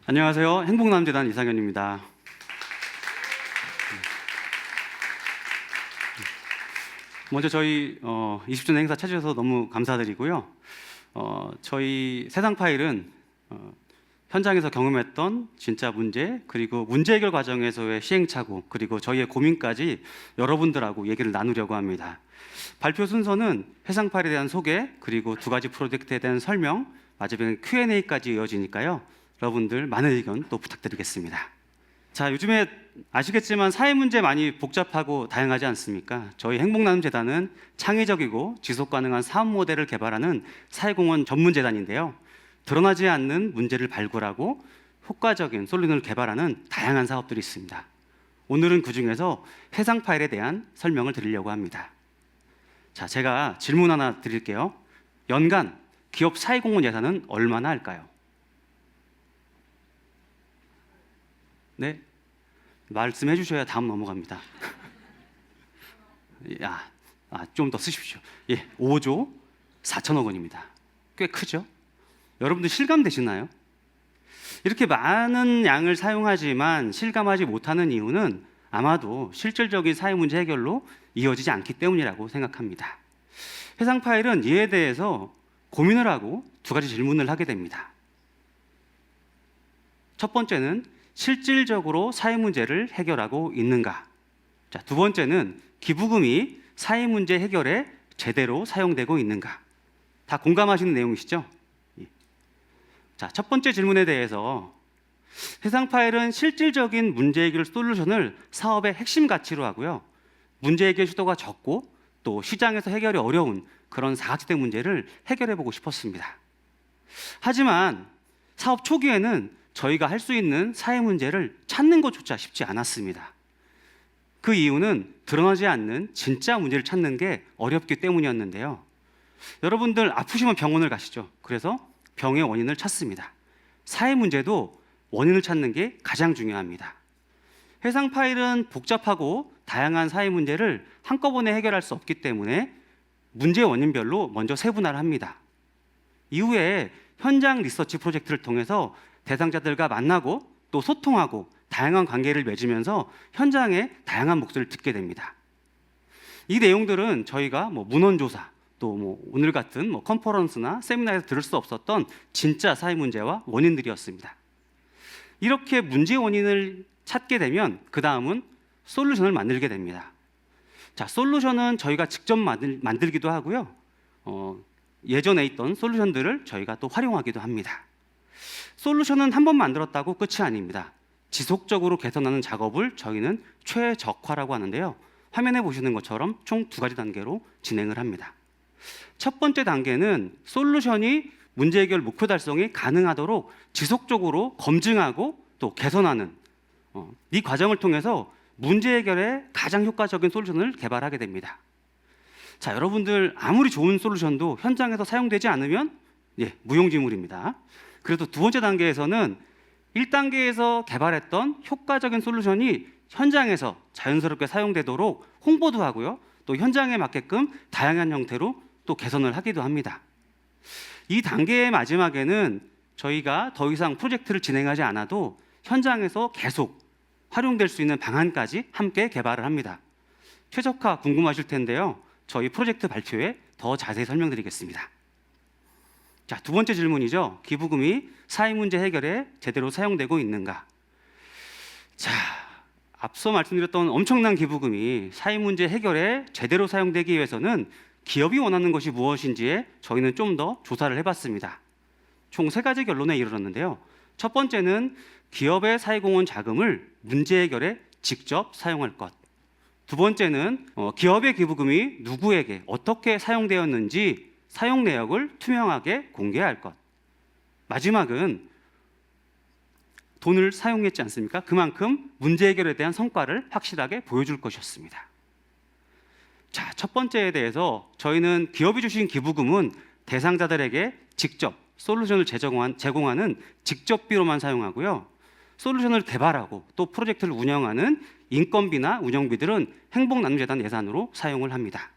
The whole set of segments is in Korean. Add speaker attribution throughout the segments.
Speaker 1: 안녕하세요. 행복남재단 이상현입니다. 먼저 저희 20주년 행사 찾으셔서 너무 감사드리고요. 저희 세상 파일은 현장에서 경험했던 진짜 문제, 그리고 문제 해결 과정에서의 시행착오, 그리고 저희의 고민까지 여러분들하고 얘기를 나누려고 합니다. 발표 순서는 해상 파일에 대한 소개, 그리고 두 가지 프로젝트에 대한 설명, 마지막에 Q&A까지 이어지니까요. 여러분들 많은 의견 또 부탁드리겠습니다. 자, 요즘에 아시겠지만 사회 문제 많이 복잡하고 다양하지 않습니까? 저희 행복나눔재단은 창의적이고 지속 가능한 사업 모델을 개발하는 사회공헌 전문재단인데요. 드러나지 않는 문제를 발굴하고 효과적인 솔루션을 개발하는 다양한 사업들이 있습니다. 오늘은 그중에서 해상 파일에 대한 설명을 드리려고 합니다. 자, 제가 질문 하나 드릴게요. 연간 기업 사회공헌 예산은 얼마나 할까요? 네, 말씀해 주셔야 다음 넘어갑니다. 좀 더 쓰십시오. 5조 4천억 원입니다. 꽤 크죠? 여러분들 실감되시나요? 이렇게 많은 양을 사용하지만 실감하지 못하는 이유는 아마도 실질적인 사회 문제 해결로 이어지지 않기 때문이라고 생각합니다. 해상 파일은 이에 대해서 고민을 하고 두 가지 질문을 하게 됩니다. 첫 번째는 실질적으로 사회 문제를 해결하고 있는가? 자, 두 번째는 기부금이 사회 문제 해결에 제대로 사용되고 있는가? 다 공감하시는 내용이시죠? 자, 첫 번째 질문에 대해서 해상 파일은 실질적인 문제 해결 솔루션을 사업의 핵심 가치로 하고요. 문제 해결 시도가 적고 또 시장에서 해결이 어려운 그런 사각지대 문제를 해결해 보고 싶었습니다. 하지만 사업 초기에는 저희가 할 수 있는 사회 문제를 찾는 것조차 쉽지 않았습니다. 그 이유는 드러나지 않는 진짜 문제를 찾는 게 어렵기 때문이었는데요. 여러분들 아프시면 병원을 가시죠. 그래서 병의 원인을 찾습니다. 사회 문제도 원인을 찾는 게 가장 중요합니다. 해상 파일은 복잡하고 다양한 사회 문제를 한꺼번에 해결할 수 없기 때문에 문제 원인별로 먼저 세분화를 합니다. 이후에 현장 리서치 프로젝트를 통해서 대상자들과 만나고 또 소통하고 다양한 관계를 맺으면서 현장의 다양한 목소리를 듣게 됩니다. 이 내용들은 저희가 문헌조사 또 오늘 같은 컨퍼런스나 세미나에서 들을 수 없었던 진짜 사회 문제와 원인들이었습니다. 이렇게 문제 원인을 찾게 되면 그 다음은 솔루션을 만들게 됩니다. 자, 솔루션은 저희가 직접 만들기도 하고요. 예전에 있던 솔루션들을 저희가 또 활용하기도 합니다. 솔루션은 한 번 만들었다고 끝이 아닙니다. 지속적으로 개선하는 작업을 저희는 최적화라고 하는데요. 화면에 보시는 것처럼 총 두 가지 단계로 진행을 합니다. 첫 번째 단계는 솔루션이 문제 해결 목표 달성이 가능하도록 지속적으로 검증하고 또 개선하는 이 과정을 통해서 문제 해결에 가장 효과적인 솔루션을 개발하게 됩니다. 자, 여러분들 아무리 좋은 솔루션도 현장에서 사용되지 않으면 무용지물입니다. 그래도 두 번째 단계에서는 1단계에서 개발했던 효과적인 솔루션이 현장에서 자연스럽게 사용되도록 홍보도 하고요. 또 현장에 맞게끔 다양한 형태로 또 개선을 하기도 합니다. 이 단계의 마지막에는 저희가 더 이상 프로젝트를 진행하지 않아도 현장에서 계속 활용될 수 있는 방안까지 함께 개발을 합니다. 최적화 궁금하실 텐데요. 저희 프로젝트 발표에 더 자세히 설명드리겠습니다. 자, 두 번째 질문이죠. 기부금이 사회 문제 해결에 제대로 사용되고 있는가? 자, 앞서 말씀드렸던 엄청난 기부금이 사회 문제 해결에 제대로 사용되기 위해서는 기업이 원하는 것이 무엇인지에 저희는 좀 더 조사를 해봤습니다. 총 3가지 결론에 이르렀는데요. 첫 번째는 기업의 사회공헌 자금을 문제 해결에 직접 사용할 것. 두 번째는 기업의 기부금이 누구에게 어떻게 사용되었는지 사용 내역을 투명하게 공개할 것. 마지막은 돈을 사용했지 않습니까? 그만큼 문제 해결에 대한 성과를 확실하게 보여줄 것이었습니다. 자, 첫 번째에 대해서 저희는 기업이 주신 기부금은 대상자들에게 직접 솔루션을 제공하는 직접비로만 사용하고요. 솔루션을 개발하고 또 프로젝트를 운영하는 인건비나 운영비들은 행복나눔재단 예산으로 사용을 합니다.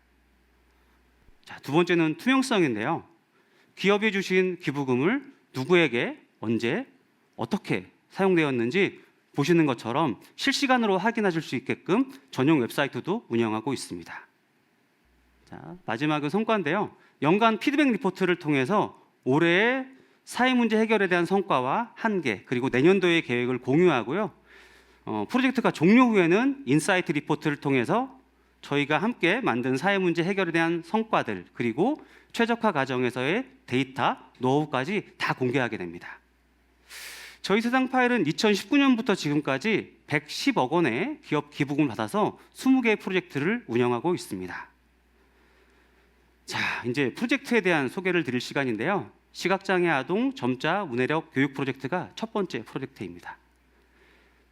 Speaker 1: 자, 두 번째는 투명성인데요. 기업이 주신 기부금을 누구에게 언제 어떻게 사용되었는지 보시는 것처럼 실시간으로 확인하실 수 있게끔 전용 웹사이트도 운영하고 있습니다. 자, 마지막은 성과인데요. 연간 피드백 리포트를 통해서 올해의 사회 문제 해결에 대한 성과와 한계, 그리고 내년도의 계획을 공유하고요. 프로젝트가 종료 후에는 인사이트 리포트를 통해서 저희가 함께 만든 사회 문제 해결에 대한 성과들, 그리고 최적화 과정에서의 데이터, 노하우까지 다 공개하게 됩니다. 저희 세상 파일은 2019년부터 지금까지 110억 원의 기업 기부금을 받아서 20개의 프로젝트를 운영하고 있습니다. 자, 이제 프로젝트에 대한 소개를 드릴 시간인데요. 시각장애 아동 점자 문해력 교육 프로젝트가 첫 번째 프로젝트입니다.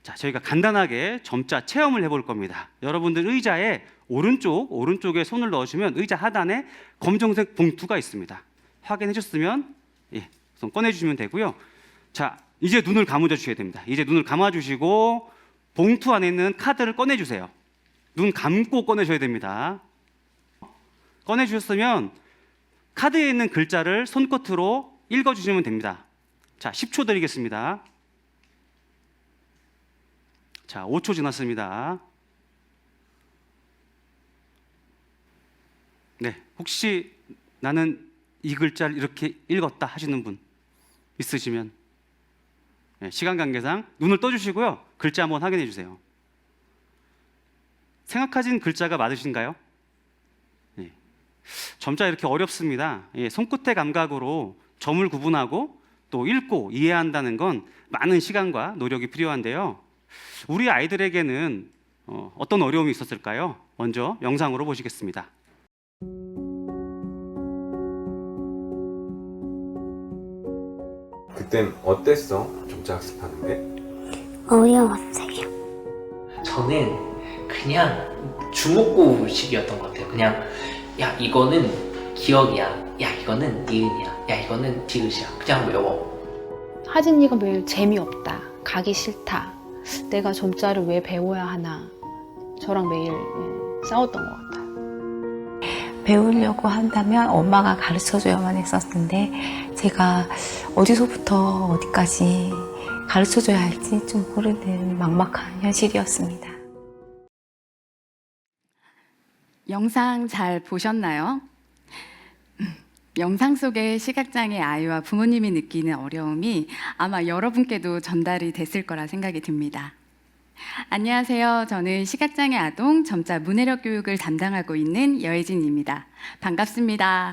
Speaker 1: 자, 저희가 간단하게 점자 체험을 해볼 겁니다. 여러분들 의자에 오른쪽에 손을 넣으시면 의자 하단에 검정색 봉투가 있습니다. 확인해 주셨으면 손 꺼내 주시면 되고요. 자, 이제 눈을 감아 주셔야 됩니다. 이제 눈을 감아 주시고 봉투 안에 있는 카드를 꺼내 주세요. 눈 감고 꺼내셔야 됩니다. 꺼내 주셨으면 카드에 있는 글자를 손끝으로 읽어 주시면 됩니다. 자, 10초 드리겠습니다. 자, 5초 지났습니다. 네, 혹시 나는 이 글자를 이렇게 읽었다 하시는 분 있으시면 시간 관계상 눈을 떠주시고요. 글자 한번 확인해 주세요. 생각하신 글자가 맞으신가요? 점자 이렇게 어렵습니다. 손끝의 감각으로 점을 구분하고 또 읽고 이해한다는 건 많은 시간과 노력이 필요한데요. 우리 아이들에게는 어떤 어려움이 있었을까요? 먼저 영상으로 보시겠습니다.
Speaker 2: 그땐 어땠어? 점자 학습하는 게?
Speaker 3: 어려웠어요.
Speaker 4: 저는 그냥 주먹구식이었던 것 같아요. 그냥 야 이거는 기억이야, 야 이거는 니은이야, 야 이거는 디귿이야, 그냥 외워.
Speaker 5: 하진이가 매일 재미없다, 가기 싫다, 내가 점자를 왜 배워야 하나, 저랑 매일 싸웠던 것 같아요.
Speaker 3: 배우려고 한다면 엄마가 가르쳐줘야만 했었는데 제가 어디서부터 어디까지 가르쳐줘야 할지 좀 모르는 막막한 현실이었습니다.
Speaker 6: 영상 잘 보셨나요? 영상 속의 시각장애 아이와 부모님이 느끼는 어려움이 아마 여러분께도 전달이 됐을 거라 생각이 듭니다. 안녕하세요. 저는 시각장애 아동 점자 문해력 교육을 담당하고 있는 여혜진입니다. 반갑습니다.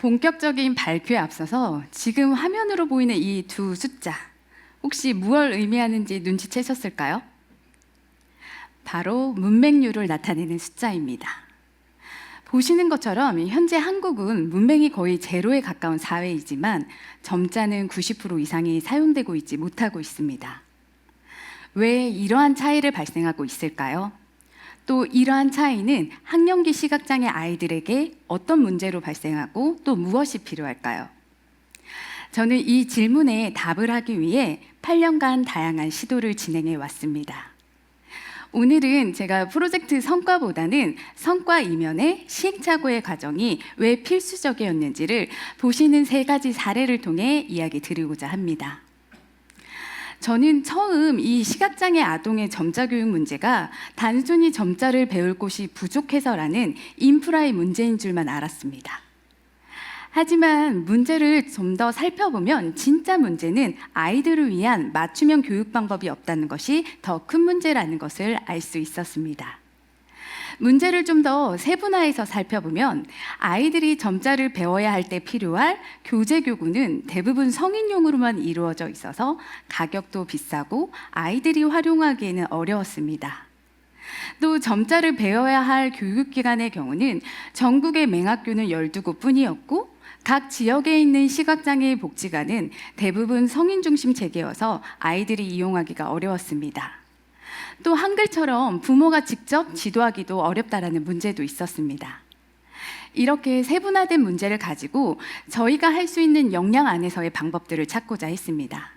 Speaker 6: 본격적인 발표에 앞서서 지금 화면으로 보이는 이 두 숫자, 혹시 무엇을 의미하는지 눈치채셨을까요? 바로 문맹률을 나타내는 숫자입니다. 보시는 것처럼 현재 한국은 문맹이 거의 제로에 가까운 사회이지만 점자는 90% 이상이 사용되고 있지 못하고 있습니다. 왜 이러한 차이를 발생하고 있을까요? 또 이러한 차이는 학령기 시각장애 아이들에게 어떤 문제로 발생하고 또 무엇이 필요할까요? 저는 이 질문에 답을 하기 위해 8년간 다양한 시도를 진행해 왔습니다. 오늘은 제가 프로젝트 성과보다는 성과 이면의 시행착오의 과정이 왜 필수적이었는지를 보시는 3가지 사례를 통해 이야기 드리고자 합니다. 저는 처음 이 시각장애 아동의 점자 교육 문제가 단순히 점자를 배울 곳이 부족해서라는 인프라의 문제인 줄만 알았습니다. 하지만 문제를 좀 더 살펴보면 진짜 문제는 아이들을 위한 맞춤형 교육 방법이 없다는 것이 더 큰 문제라는 것을 알 수 있었습니다. 문제를 좀 더 세분화해서 살펴보면 아이들이 점자를 배워야 할 때 필요할 교재 교구는 대부분 성인용으로만 이루어져 있어서 가격도 비싸고 아이들이 활용하기에는 어려웠습니다. 또 점자를 배워야 할 교육기관의 경우는 전국의 맹학교는 12곳뿐이었고 각 지역에 있는 시각장애 복지관은 대부분 성인 중심 체계여서 아이들이 이용하기가 어려웠습니다. 또 한글처럼 부모가 직접 지도하기도 어렵다라는 문제도 있었습니다. 이렇게 세분화된 문제를 가지고 저희가 할 수 있는 역량 안에서의 방법들을 찾고자 했습니다.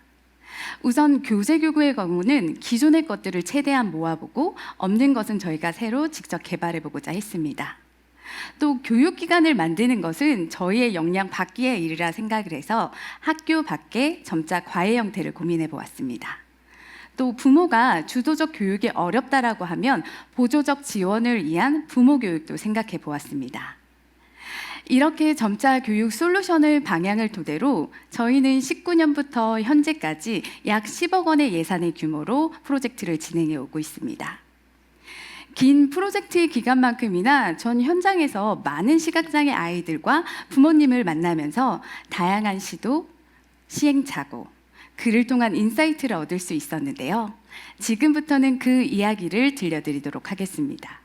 Speaker 6: 우선 교재 교구의 경우는 기존의 것들을 최대한 모아보고 없는 것은 저희가 새로 직접 개발해보고자 했습니다. 또 교육기관을 만드는 것은 저희의 역량 밖의 일이라 생각을 해서 학교 밖에 점자 과외 형태를 고민해 보았습니다. 또 부모가 주도적 교육이 어렵다라고 하면 보조적 지원을 위한 부모 교육도 생각해 보았습니다. 이렇게 점자 교육 솔루션을 방향을 토대로 저희는 19년부터 현재까지 약 10억 원의 예산의 규모로 프로젝트를 진행해 오고 있습니다. 긴 프로젝트의 기간만큼이나 전 현장에서 많은 시각장애 아이들과 부모님을 만나면서 다양한 시도, 시행착오, 글을 통한 인사이트를 얻을 수 있었는데요. 지금부터는 그 이야기를 들려드리도록 하겠습니다.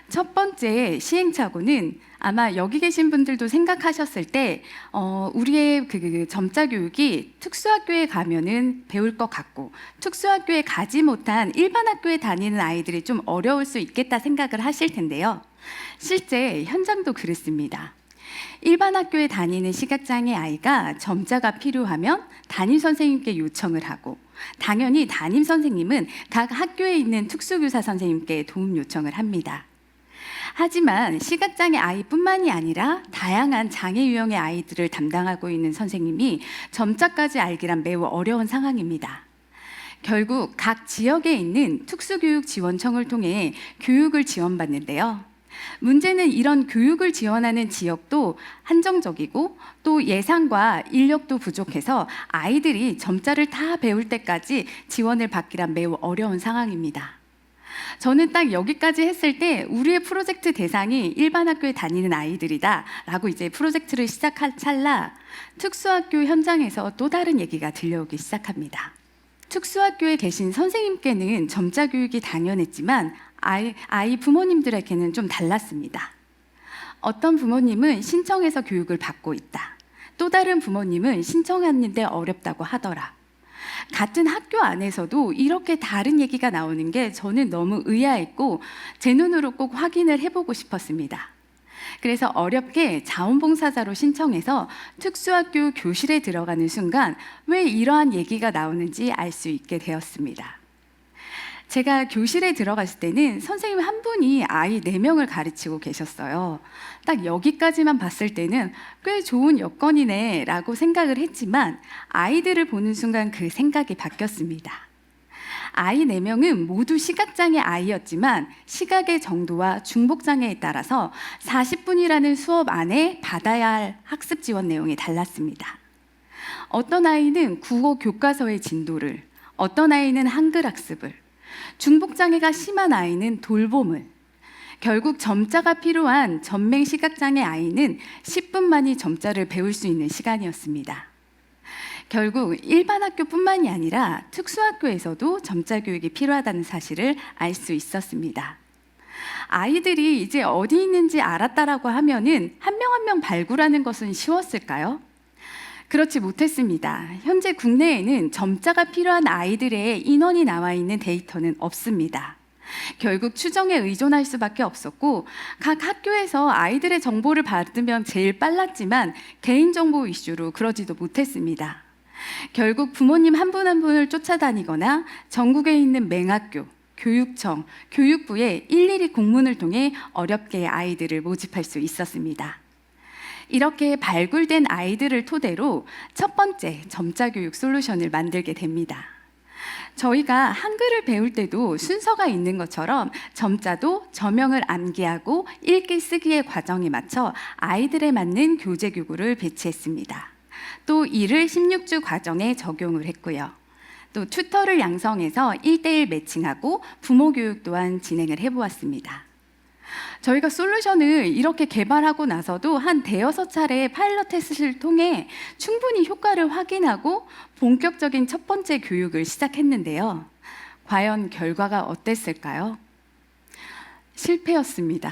Speaker 6: 첫 번째 시행착오는 아마 여기 계신 분들도 생각하셨을 때 우리의 그 점자 교육이 특수학교에 가면은 배울 것 같고 특수학교에 가지 못한 일반 학교에 다니는 아이들이 좀 어려울 수 있겠다 생각을 하실 텐데요. 실제 현장도 그렇습니다. 일반 학교에 다니는 시각장애 아이가 점자가 필요하면 담임 선생님께 요청을 하고 당연히 담임 선생님은 각 학교에 있는 특수교사 선생님께 도움 요청을 합니다. 하지만 시각장애 아이뿐만이 아니라 다양한 장애 유형의 아이들을 담당하고 있는 선생님이 점자까지 알기란 매우 어려운 상황입니다. 결국 각 지역에 있는 특수교육지원청을 통해 교육을 지원받는데요. 문제는 이런 교육을 지원하는 지역도 한정적이고 또 예산과 인력도 부족해서 아이들이 점자를 다 배울 때까지 지원을 받기란 매우 어려운 상황입니다. 저는 딱 여기까지 했을 때 우리의 프로젝트 대상이 일반 학교에 다니는 아이들이다 라고 이제 프로젝트를 시작할 찰나 특수학교 현장에서 또 다른 얘기가 들려오기 시작합니다. 특수학교에 계신 선생님께는 점자 교육이 당연했지만 아이 부모님들에게는 좀 달랐습니다. 어떤 부모님은 신청해서 교육을 받고 있다. 또 다른 부모님은 신청했는데 어렵다고 하더라. 같은 학교 안에서도 이렇게 다른 얘기가 나오는 게 저는 너무 의아했고 제 눈으로 꼭 확인을 해보고 싶었습니다. 그래서 어렵게 자원봉사자로 신청해서 특수학교 교실에 들어가는 순간 왜 이러한 얘기가 나오는지 알 수 있게 되었습니다. 제가 교실에 들어갔을 때는 선생님 한 분이 아이 4명을 가르치고 계셨어요. 딱 여기까지만 봤을 때는 꽤 좋은 여건이네 라고 생각을 했지만 아이들을 보는 순간 그 생각이 바뀌었습니다. 아이 4명은 모두 시각장애 아이였지만 시각의 정도와 중복장애에 따라서 40분이라는 수업 안에 받아야 할 학습 지원 내용이 달랐습니다. 어떤 아이는 국어 교과서의 진도를, 어떤 아이는 한글 학습을, 중복장애가 심한 아이는 돌봄을, 결국 점자가 필요한 전맹 시각장애 아이는 10분 만이 점자를 배울 수 있는 시간이었습니다. 결국 일반 학교뿐만이 아니라 특수학교에서도 점자 교육이 필요하다는 사실을 알 수 있었습니다. 아이들이 이제 어디 있는지 알았다라고 하면은 한 명 한 명 발굴하는 것은 쉬웠을까요? 그렇지 못했습니다. 현재 국내에는 점자가 필요한 아이들의 인원이 나와 있는 데이터는 없습니다. 결국 추정에 의존할 수밖에 없었고 각 학교에서 아이들의 정보를 받으면 제일 빨랐지만 개인정보 이슈로 그러지도 못했습니다. 결국 부모님 한 분 한 분을 쫓아다니거나 전국에 있는 맹학교, 교육청, 교육부에 일일이 공문을 통해 어렵게 아이들을 모집할 수 있었습니다. 이렇게 발굴된 아이들을 토대로 첫 번째 점자 교육 솔루션을 만들게 됩니다. 저희가 한글을 배울 때도 순서가 있는 것처럼 점자도 저명을 암기하고 읽기 쓰기의 과정에 맞춰 아이들에 맞는 교재 교구를 배치했습니다. 또 이를 16주 과정에 적용을 했고요. 또 튜터를 양성해서 1:1 매칭하고 부모 교육 또한 진행을 해보았습니다. 저희가 솔루션을 이렇게 개발하고 나서도 한 5차례 파일럿 테스트를 통해 충분히 효과를 확인하고 본격적인 첫 번째 교육을 시작했는데요. 과연 결과가 어땠을까요? 실패였습니다.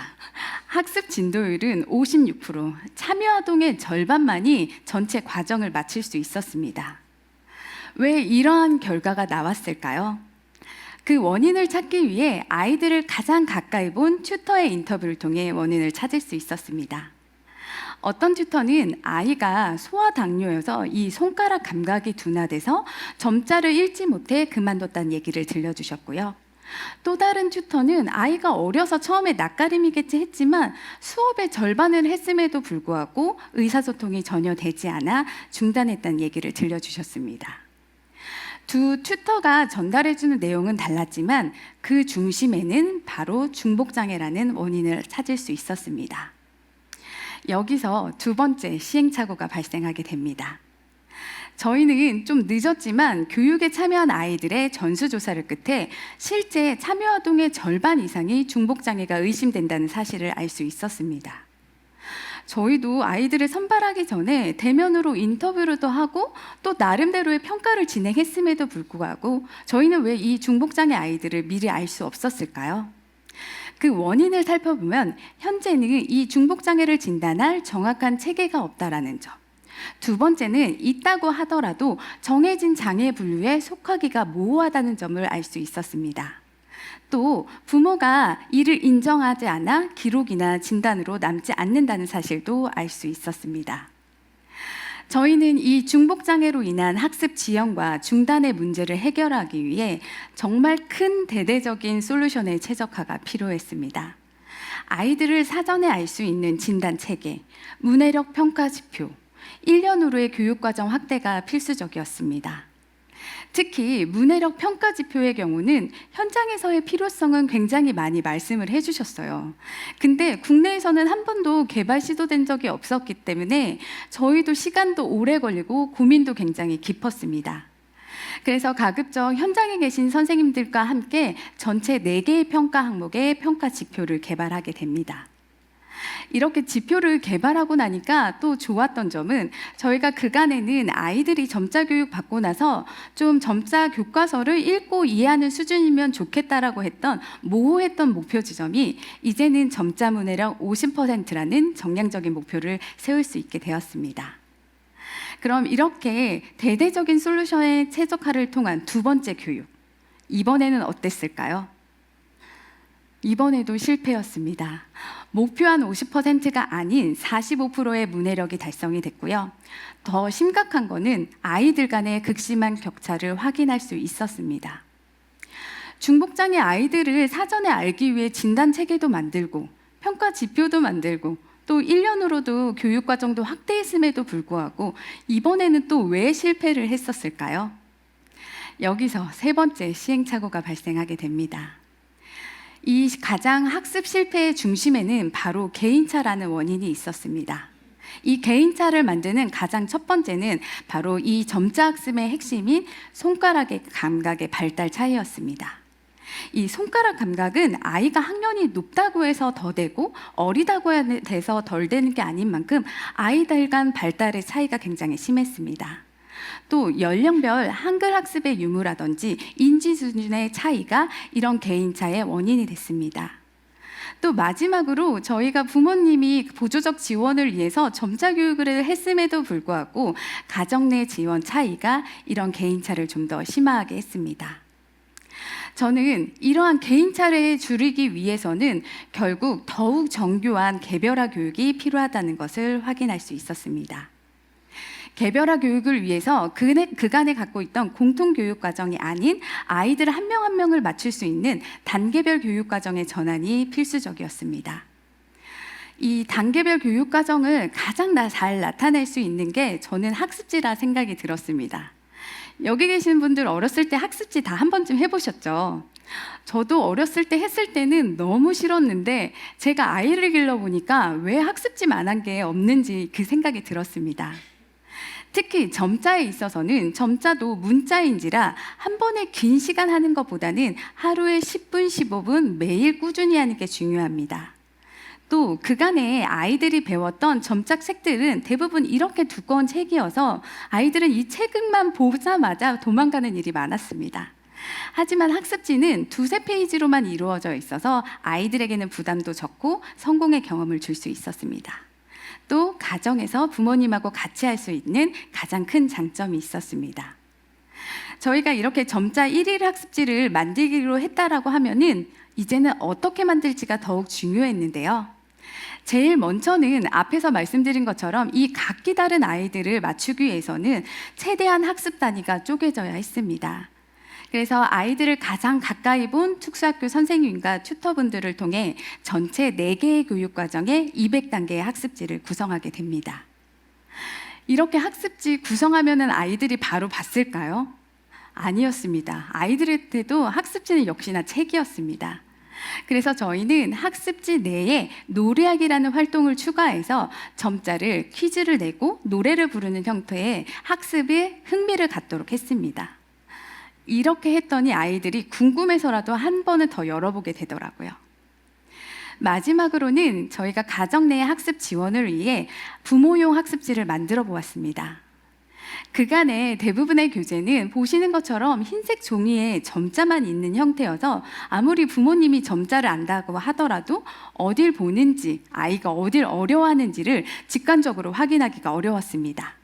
Speaker 6: 학습 진도율은 56%, 참여 아동의 절반만이 전체 과정을 마칠 수 있었습니다. 왜 이러한 결과가 나왔을까요? 그 원인을 찾기 위해 아이들을 가장 가까이 본 튜터의 인터뷰를 통해 원인을 찾을 수 있었습니다. 어떤 튜터는 아이가 소아당뇨여서 이 손가락 감각이 둔화돼서 점자를 읽지 못해 그만뒀다는 얘기를 들려주셨고요. 또 다른 튜터는 아이가 어려서 처음에 낯가림이겠지 했지만 수업의 절반을 했음에도 불구하고 의사소통이 전혀 되지 않아 중단했다는 얘기를 들려주셨습니다. 두 튜터가 전달해주는 내용은 달랐지만 그 중심에는 바로 중복장애라는 원인을 찾을 수 있었습니다. 여기서 두 번째 시행착오가 발생하게 됩니다. 저희는 좀 늦었지만 교육에 참여한 아이들의 전수조사를 끝에 실제 참여 아동의 절반 이상이 중복장애가 의심된다는 사실을 알 수 있었습니다. 저희도 아이들을 선발하기 전에 대면으로 인터뷰도 하고 또 나름대로의 평가를 진행했음에도 불구하고 저희는 왜 이 중복장애 아이들을 미리 알 수 없었을까요? 그 원인을 살펴보면 현재는 이 중복장애를 진단할 정확한 체계가 없다라는 점. 두 번째는 있다고 하더라도 정해진 장애 분류에 속하기가 모호하다는 점을 알 수 있었습니다. 또 부모가 이를 인정하지 않아 기록이나 진단으로 남지 않는다는 사실도 알 수 있었습니다. 저희는 이 중복장애로 인한 학습 지연과 중단의 문제를 해결하기 위해 정말 큰 대대적인 솔루션의 최적화가 필요했습니다. 아이들을 사전에 알 수 있는 진단 체계, 문해력 평가 지표, 1년 후의 교육과정 확대가 필수적이었습니다. 특히 문해력 평가 지표의 경우는 현장에서의 필요성은 굉장히 많이 말씀을 해주셨어요. 근데 국내에서는 한 번도 개발 시도된 적이 없었기 때문에 저희도 시간도 오래 걸리고 고민도 굉장히 깊었습니다. 그래서 가급적 현장에 계신 선생님들과 함께 전체 4개의 평가 항목의 평가 지표를 개발하게 됩니다. 이렇게 지표를 개발하고 나니까 또 좋았던 점은 저희가 그간에는 아이들이 점자 교육 받고 나서 좀 점자 교과서를 읽고 이해하는 수준이면 좋겠다라고 했던 모호했던 목표 지점이 이제는 점자 문해력 50%라는 정량적인 목표를 세울 수 있게 되었습니다. 그럼 이렇게 대대적인 솔루션의 최적화를 통한 두 번째 교육, 이번에는 어땠을까요? 이번에도 실패였습니다. 목표한 50%가 아닌 45%의 문해력이 달성이 됐고요. 더 심각한 거는 아이들 간의 극심한 격차를 확인할 수 있었습니다. 중복장애 아이들을 사전에 알기 위해 진단 체계도 만들고 평가 지표도 만들고 또 1년으로도 교육과정도 확대했음에도 불구하고 이번에는 또 왜 실패를 했었을까요? 여기서 세 번째 시행착오가 발생하게 됩니다. 이 가장 학습 실패의 중심에는 바로 개인차라는 원인이 있었습니다. 이 개인차를 만드는 가장 첫 번째는 바로 이 점자 학습의 핵심인 손가락의 감각의 발달 차이였습니다. 이 손가락 감각은 아이가 학년이 높다고 해서 더 되고 어리다고 해서 덜 되는 게 아닌 만큼 아이들 간 발달의 차이가 굉장히 심했습니다. 또 연령별 한글 학습의 유무라든지 인지 수준의 차이가 이런 개인차의 원인이 됐습니다. 또 마지막으로 저희가 부모님이 보조적 지원을 위해서 점자 교육을 했음에도 불구하고 가정 내 지원 차이가 이런 개인차를 좀 더 심화하게 했습니다. 저는 이러한 개인차를 줄이기 위해서는 결국 더욱 정교한 개별화 교육이 필요하다는 것을 확인할 수 있었습니다. 개별화 교육을 위해서 그간에 갖고 있던 공통 교육 과정이 아닌 아이들 한 명 한 명을 맞출 수 있는 단계별 교육 과정의 전환이 필수적이었습니다. 이 단계별 교육 과정을 가장 잘 나타낼 수 있는 게 저는 학습지라 생각이 들었습니다. 여기 계신 분들 어렸을 때 학습지 다 한 번쯤 해보셨죠? 저도 어렸을 때 했을 때는 너무 싫었는데 제가 아이를 길러보니까 왜 학습지만 한 게 없는지 그 생각이 들었습니다. 특히 점자에 있어서는 점자도 문자인지라 한 번에 긴 시간 하는 것보다는 하루에 10분, 15분 매일 꾸준히 하는 게 중요합니다. 또 그간에 아이들이 배웠던 점자 책들은 대부분 이렇게 두꺼운 책이어서 아이들은 이 책만 보자마자 도망가는 일이 많았습니다. 하지만 학습지는 2-3페이지로만 이루어져 있어서 아이들에게는 부담도 적고 성공의 경험을 줄 수 있었습니다. 또 가정에서 부모님하고 같이 할 수 있는 가장 큰 장점이 있었습니다. 저희가 이렇게 점자 1일 학습지를 만들기로 했다라고 하면은 이제는 어떻게 만들지가 더욱 중요했는데요. 제일 먼저는 앞에서 말씀드린 것처럼 이 각기 다른 아이들을 맞추기 위해서는 최대한 학습 단위가 쪼개져야 했습니다. 그래서 아이들을 가장 가까이 본 특수학교 선생님과 튜터분들을 통해 전체 4개의 교육과정에 200단계의 학습지를 구성하게 됩니다. 이렇게 학습지 구성하면 아이들이 바로 봤을까요? 아니었습니다. 아이들한테도 학습지는 역시나 책이었습니다. 그래서 저희는 학습지 내에 노래하기라는 활동을 추가해서 점자를 퀴즈를 내고 노래를 부르는 형태의 학습에 흥미를 갖도록 했습니다. 이렇게 했더니 아이들이 궁금해서라도 한 번은 더 열어보게 되더라고요. 마지막으로는 저희가 가정 내 학습 지원을 위해 부모용 학습지를 만들어 보았습니다. 그간의 대부분의 교재는 보시는 것처럼 흰색 종이에 점자만 있는 형태여서 아무리 부모님이 점자를 안다고 하더라도 어딜 보는지, 아이가 어딜 어려워하는지를 직관적으로 확인하기가 어려웠습니다.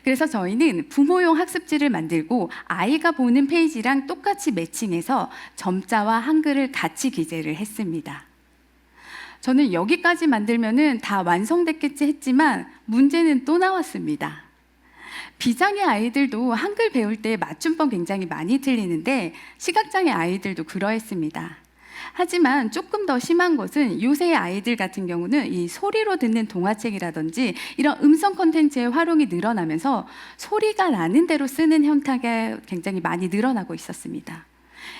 Speaker 6: 그래서 저희는 부모용 학습지를 만들고 아이가 보는 페이지랑 똑같이 매칭해서 점자와 한글을 같이 기재를 했습니다. 저는 여기까지 만들면은 다 완성됐겠지 했지만 문제는 또 나왔습니다. 비장의 아이들도 한글 배울 때 맞춤법 굉장히 많이 틀리는데 시각장애 아이들도 그러했습니다. 하지만 조금 더 심한 것은 요새 아이들 같은 경우는 이 소리로 듣는 동화책이라든지 이런 음성 콘텐츠의 활용이 늘어나면서 소리가 나는 대로 쓰는 형태가 굉장히 많이 늘어나고 있었습니다.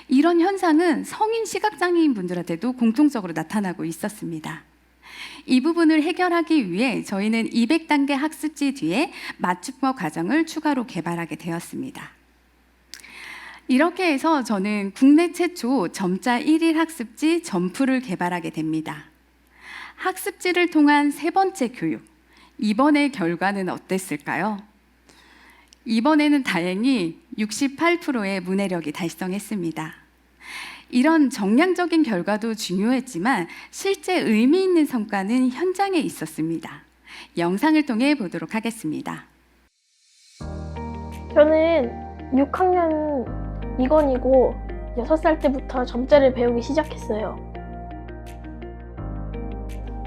Speaker 6: 이런 현상은 성인 시각장애인 분들한테도 공통적으로 나타나고 있었습니다. 이 부분을 해결하기 위해 저희는 200단계 학습지 뒤에 맞춤법 과정을 추가로 개발하게 되었습니다. 이렇게 해서 저는 국내 최초 점자 1일 학습지 점프를 개발하게 됩니다. 학습지를 통한 세 번째 교육, 이번의 결과는 어땠을까요? 이번에는 다행히 68%의 문해력이 달성했습니다. 이런 정량적인 결과도 중요했지만 실제 의미 있는 성과는 현장에 있었습니다. 영상을 통해 보도록 하겠습니다.
Speaker 7: 저는 6학년 2권이고 6살 때부터 점자를 배우기 시작했어요.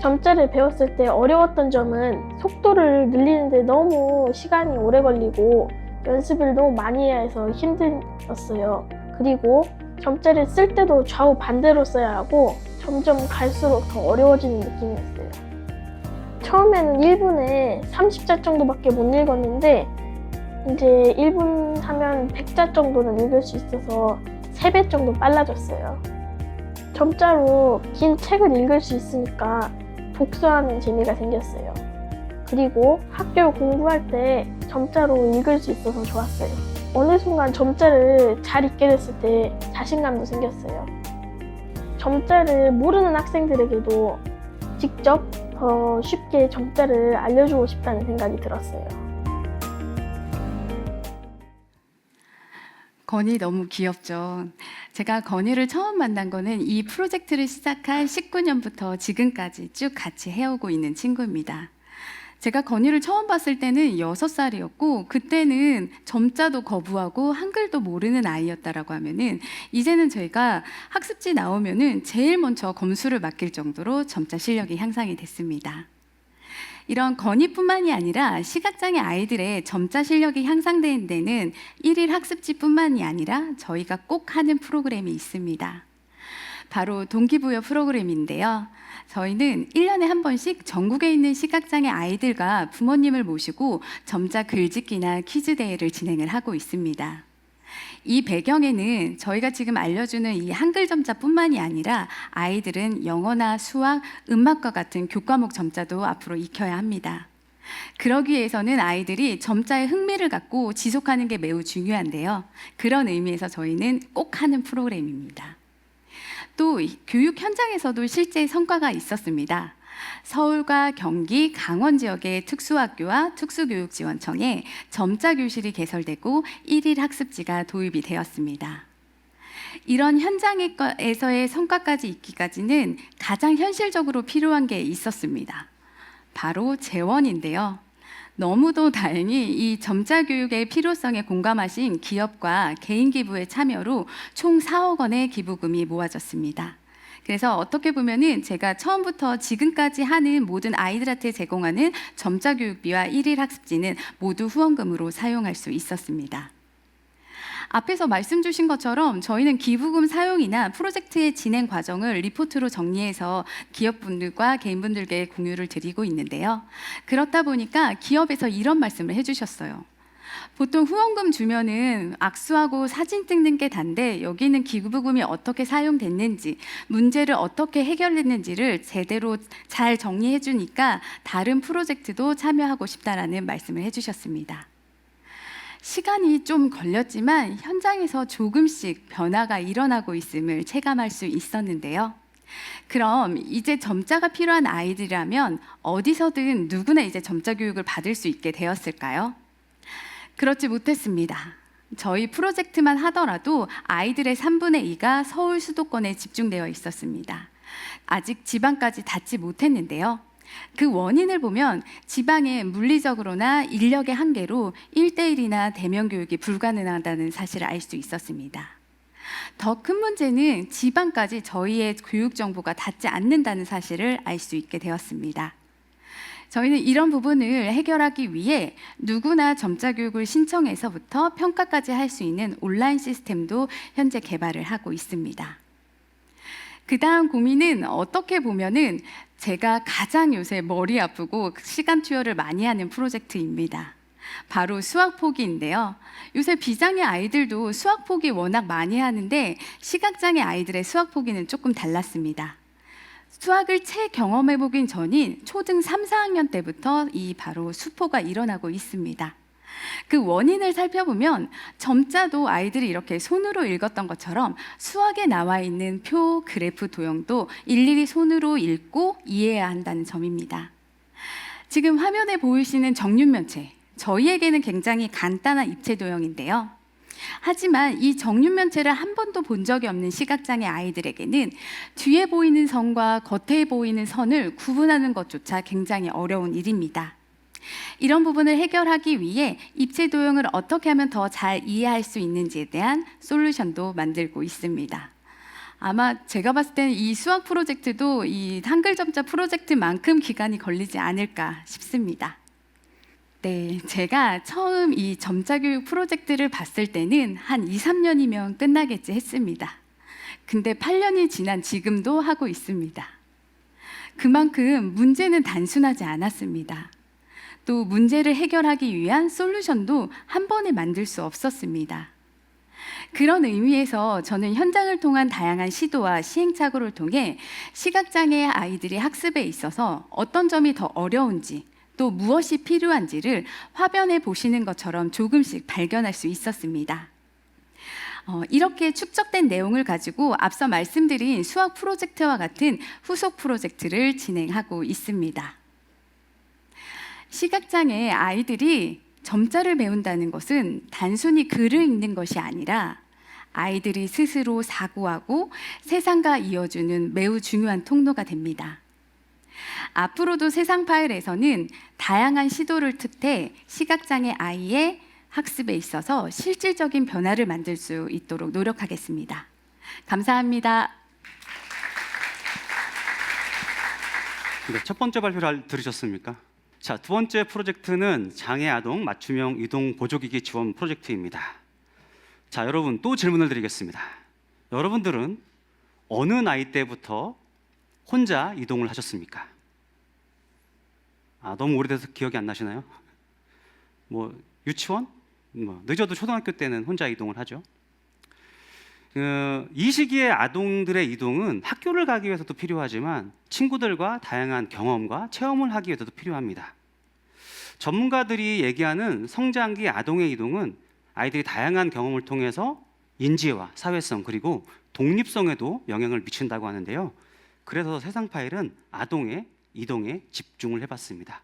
Speaker 7: 점자를 배웠을 때 어려웠던 점은 속도를 늘리는데 너무 시간이 오래 걸리고 연습을 너무 많이 해야 해서 힘들었어요. 그리고 점자를 쓸 때도 좌우 반대로 써야 하고 점점 갈수록 더 어려워지는 느낌이었어요. 처음에는 1분에 30자 정도밖에 못 읽었는데 이제 1분 하면 100자 정도는 읽을 수 있어서 3배 정도 빨라졌어요. 점자로 긴 책을 읽을 수 있으니까 독서하는 재미가 생겼어요. 그리고 학교 공부할 때 점자로 읽을 수 있어서 좋았어요. 어느 순간 점자를 잘 읽게 됐을 때 자신감도 생겼어요. 점자를 모르는 학생들에게도 직접 더 쉽게 점자를 알려주고 싶다는 생각이 들었어요.
Speaker 6: 건희 너무 귀엽죠. 제가 건희를 처음 만난 거는 이 프로젝트를 시작한 19년부터 지금까지 쭉 같이 해오고 있는 친구입니다. 제가 건희를 처음 봤을 때는 6살이었고 그때는 점자도 거부하고 한글도 모르는 아이였다라고 하면은 이제는 저희가 학습지 나오면은 제일 먼저 검수를 맡길 정도로 점자 실력이 향상이 됐습니다. 이런 건희뿐만이 아니라 시각장애 아이들의 점자 실력이 향상되는 데는 1일 학습지뿐만이 아니라 저희가 꼭 하는 프로그램이 있습니다. 바로 동기부여 프로그램인데요. 저희는 1년에 한 번씩 전국에 있는 시각장애 아이들과 부모님을 모시고 점자 글짓기나 퀴즈 대회를 진행을 하고 있습니다. 이 배경에는 저희가 지금 알려주는 이 한글 점자뿐만이 아니라 아이들은 영어나 수학, 음악과 같은 교과목 점자도 앞으로 익혀야 합니다. 그러기 위해서는 아이들이 점자에 흥미를 갖고 지속하는 게 매우 중요한데요. 그런 의미에서 저희는 꼭 하는 프로그램입니다. 또 교육 현장에서도 실제 성과가 있었습니다. 서울과 경기, 강원 지역의 특수학교와 특수교육지원청에 점자 교실이 개설되고 1일 학습지가 도입이 되었습니다. 이런 현장에서의 성과까지 있기까지는 가장 현실적으로 필요한 게 있었습니다. 바로 재원인데요. 너무도 다행히 이 점자 교육의 필요성에 공감하신 기업과 개인 기부의 참여로 총 4억 원의 기부금이 모아졌습니다. 그래서 어떻게 보면은 제가 처음부터 지금까지 하는 모든 아이들한테 제공하는 점자 교육비와 1일 학습지는 모두 후원금으로 사용할 수 있었습니다. 앞에서 말씀 주신 것처럼 저희는 기부금 사용이나 프로젝트의 진행 과정을 리포트로 정리해서 기업분들과 개인분들께 공유를 드리고 있는데요. 그렇다 보니까 기업에서 이런 말씀을 해주셨어요. 보통 후원금 주면은 악수하고 사진 찍는 게 단데 여기는 기부금이 어떻게 사용됐는지, 문제를 어떻게 해결했는지를 제대로 잘 정리해 주니까 다른 프로젝트도 참여하고 싶다라는 말씀을 해주셨습니다. 시간이 좀 걸렸지만 현장에서 조금씩 변화가 일어나고 있음을 체감할 수 있었는데요. 그럼 이제 점자가 필요한 아이들이라면 어디서든 누구나 이제 점자 교육을 받을 수 있게 되었을까요? 그렇지 못했습니다. 저희 프로젝트만 하더라도 아이들의 3분의 2가 서울 수도권에 집중되어 있었습니다. 아직 지방까지 닿지 못했는데요. 그 원인을 보면 지방의 물리적으로나 인력의 한계로 1대1이나 대면 교육이 불가능하다는 사실을 알 수 있었습니다. 더 큰 문제는 지방까지 저희의 교육 정보가 닿지 않는다는 사실을 알 수 있게 되었습니다. 저희는 이런 부분을 해결하기 위해 누구나 점자 교육을 신청해서부터 평가까지 할 수 있는 온라인 시스템도 현재 개발을 하고 있습니다. 그 다음 고민은 어떻게 보면은 제가 가장 요새 머리 아프고 시간 투여를 많이 하는 프로젝트입니다. 바로 수학 포기인데요. 요새 비장애 아이들도 수학 포기 워낙 많이 하는데 시각장애 아이들의 수학 포기는 조금 달랐습니다. 수학을 채 경험해 보긴 전인 초등 3, 4학년 때부터 이 바로 수포가 일어나고 있습니다. 그 원인을 살펴보면 점자도 아이들이 이렇게 손으로 읽었던 것처럼 수학에 나와 있는 표, 그래프, 도형도 일일이 손으로 읽고 이해해야 한다는 점입니다. 지금 화면에 보이시는 정육면체, 저희에게는 굉장히 간단한 입체 도형인데요. 하지만 이 정육면체를 한 번도 본 적이 없는 시각장애 아이들에게는 뒤에 보이는 선과 겉에 보이는 선을 구분하는 것조차 굉장히 어려운 일입니다. 이런 부분을 해결하기 위해 입체 도형을 어떻게 하면 더 잘 이해할 수 있는지에 대한 솔루션도 만들고 있습니다. 아마 제가 봤을 때는 이 수학 프로젝트도 이 한글 점자 프로젝트만큼 기간이 걸리지 않을까 싶습니다. 네, 제가 처음 이 점자 교육 프로젝트를 봤을 때는 한 2, 3년이면 끝나겠지 했습니다. 근데 8년이 지난 지금도 하고 있습니다. 그만큼 문제는 단순하지 않았습니다. 또 문제를 해결하기 위한 솔루션도 한 번에 만들 수 없었습니다. 그런 의미에서 저는 현장을 통한 다양한 시도와 시행착오를 통해 시각장애 아이들이 학습에 있어서 어떤 점이 더 어려운지 또 무엇이 필요한지를 화면에 보시는 것처럼 조금씩 발견할 수 있었습니다. 이렇게 축적된 내용을 가지고 앞서 말씀드린 수학 프로젝트와 같은 후속 프로젝트를 진행하고 있습니다. 시각장애 아이들이 점자를 배운다는 것은 단순히 글을 읽는 것이 아니라 아이들이 스스로 사고하고 세상과 이어주는 매우 중요한 통로가 됩니다. 앞으로도 세상 파일에서는 다양한 시도를 통해 시각장애 아이의 학습에 있어서 실질적인 변화를 만들 수 있도록 노력하겠습니다. 감사합니다.
Speaker 1: 네, 첫 번째 발표를 들으셨습니까? 자, 두 번째 프로젝트는 장애 아동 맞춤형 이동 보조기기 지원 프로젝트입니다. 자, 여러분 또 질문을 드리겠습니다. 여러분들은 어느 나이 때부터 혼자 이동을 하셨습니까? 너무 오래돼서 기억이 안 나시나요? 유치원? 늦어도 초등학교 때는 혼자 이동을 하죠. 이 시기의 아동들의 이동은 학교를 가기 위해서도 필요하지만 친구들과 다양한 경험과 체험을 하기 위해서도 필요합니다. 전문가들이 얘기하는 성장기 아동의 이동은 아이들이 다양한 경험을 통해서 인지와 사회성 그리고 독립성에도 영향을 미친다고 하는데요. 그래서 세상 파일은 아동의 이동에 집중을 해봤습니다.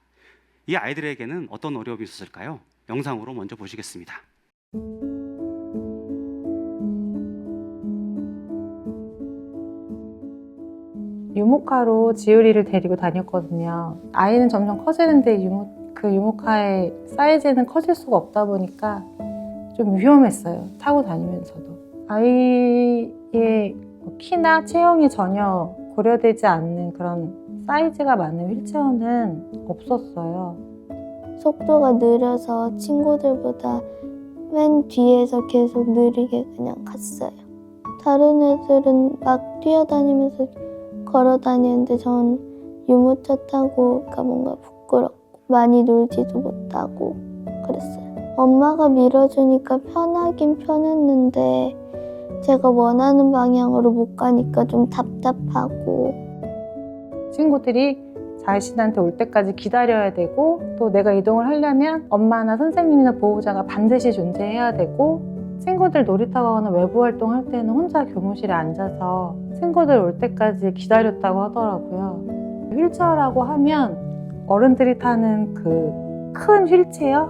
Speaker 1: 이 아이들에게는 어떤 어려움이 있었을까요? 영상으로 먼저 보시겠습니다.
Speaker 8: 유모카로 지율이를 데리고 다녔거든요. 아이는 점점 커지는데 그 유모카의 사이즈는 커질 수가 없다 보니까 좀 위험했어요. 타고 다니면서도. 아이의 키나 체형이 전혀 고려되지 않는 그런 사이즈가 맞는 휠체어는 없었어요.
Speaker 9: 속도가 느려서 친구들보다 맨 뒤에서 계속 느리게 그냥 갔어요. 다른 애들은 막 뛰어다니면서 걸어 다니는데 전 유모차 타고 뭔가 부끄럽고 많이 놀지도 못하고 그랬어요. 엄마가 밀어주니까 편하긴 편했는데 제가 원하는 방향으로 못 가니까 좀 답답하고.
Speaker 8: 친구들이 자신한테 올 때까지 기다려야 되고 또 내가 이동을 하려면 엄마나 선생님이나 보호자가 반드시 존재해야 되고 친구들 놀이터 가거나 외부 활동할 때는 혼자 교무실에 앉아서 친구들 올 때까지 기다렸다고 하더라고요. 휠체어라고 하면 어른들이 타는 그 큰 휠체어?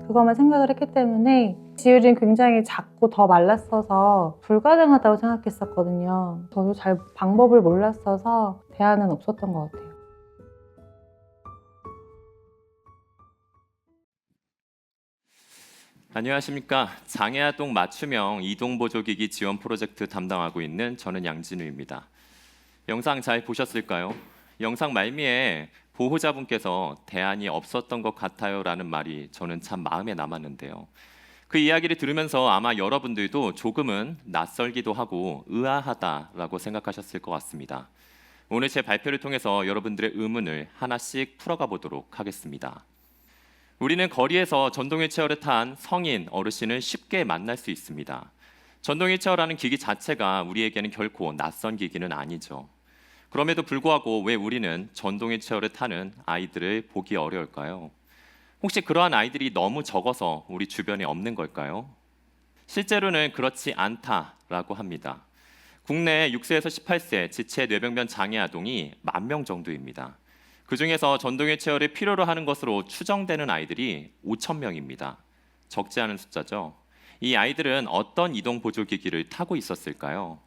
Speaker 8: 그것만 생각을 했기 때문에 지율이는 굉장히 작고 더 말랐어서 불가능하다고 생각했었거든요. 저도 잘 방법을 몰랐어서 대안은 없었던 것 같아요.
Speaker 10: 안녕하십니까. 장애아동 맞춤형 이동보조기기 지원 프로젝트 담당하고 있는 저는 양진우입니다. 영상 잘 보셨을까요? 영상 말미에 보호자분께서 대안이 없었던 것 같아요 라는 말이 저는 참 마음에 남았는데요. 그 이야기를 들으면서 아마 여러분들도 조금은 낯설기도 하고 의아하다라고 생각하셨을 것 같습니다. 오늘 제 발표를 통해서 여러분들의 의문을 하나씩 풀어가 보도록 하겠습니다. 우리는 거리에서 전동 휠체어를 탄 성인, 어르신을 쉽게 만날 수 있습니다. 전동 휠체어라는 기기 자체가 우리에게는 결코 낯선 기기는 아니죠. 그럼에도 불구하고 왜 우리는 전동 휠체어를 타는 아이들을 보기 어려울까요? 혹시 그러한 아이들이 너무 적어서 우리 주변에 없는 걸까요? 실제로는 그렇지 않다라고 합니다. 국내 6세에서 18세 지체 뇌병변 장애 아동이 10,000명 정도입니다. 그 중에서 전동 휠체어를 필요로 하는 것으로 추정되는 아이들이 5,000명입니다. 적지 않은 숫자죠. 이 아이들은 어떤 이동 보조기기를 타고 있었을까요?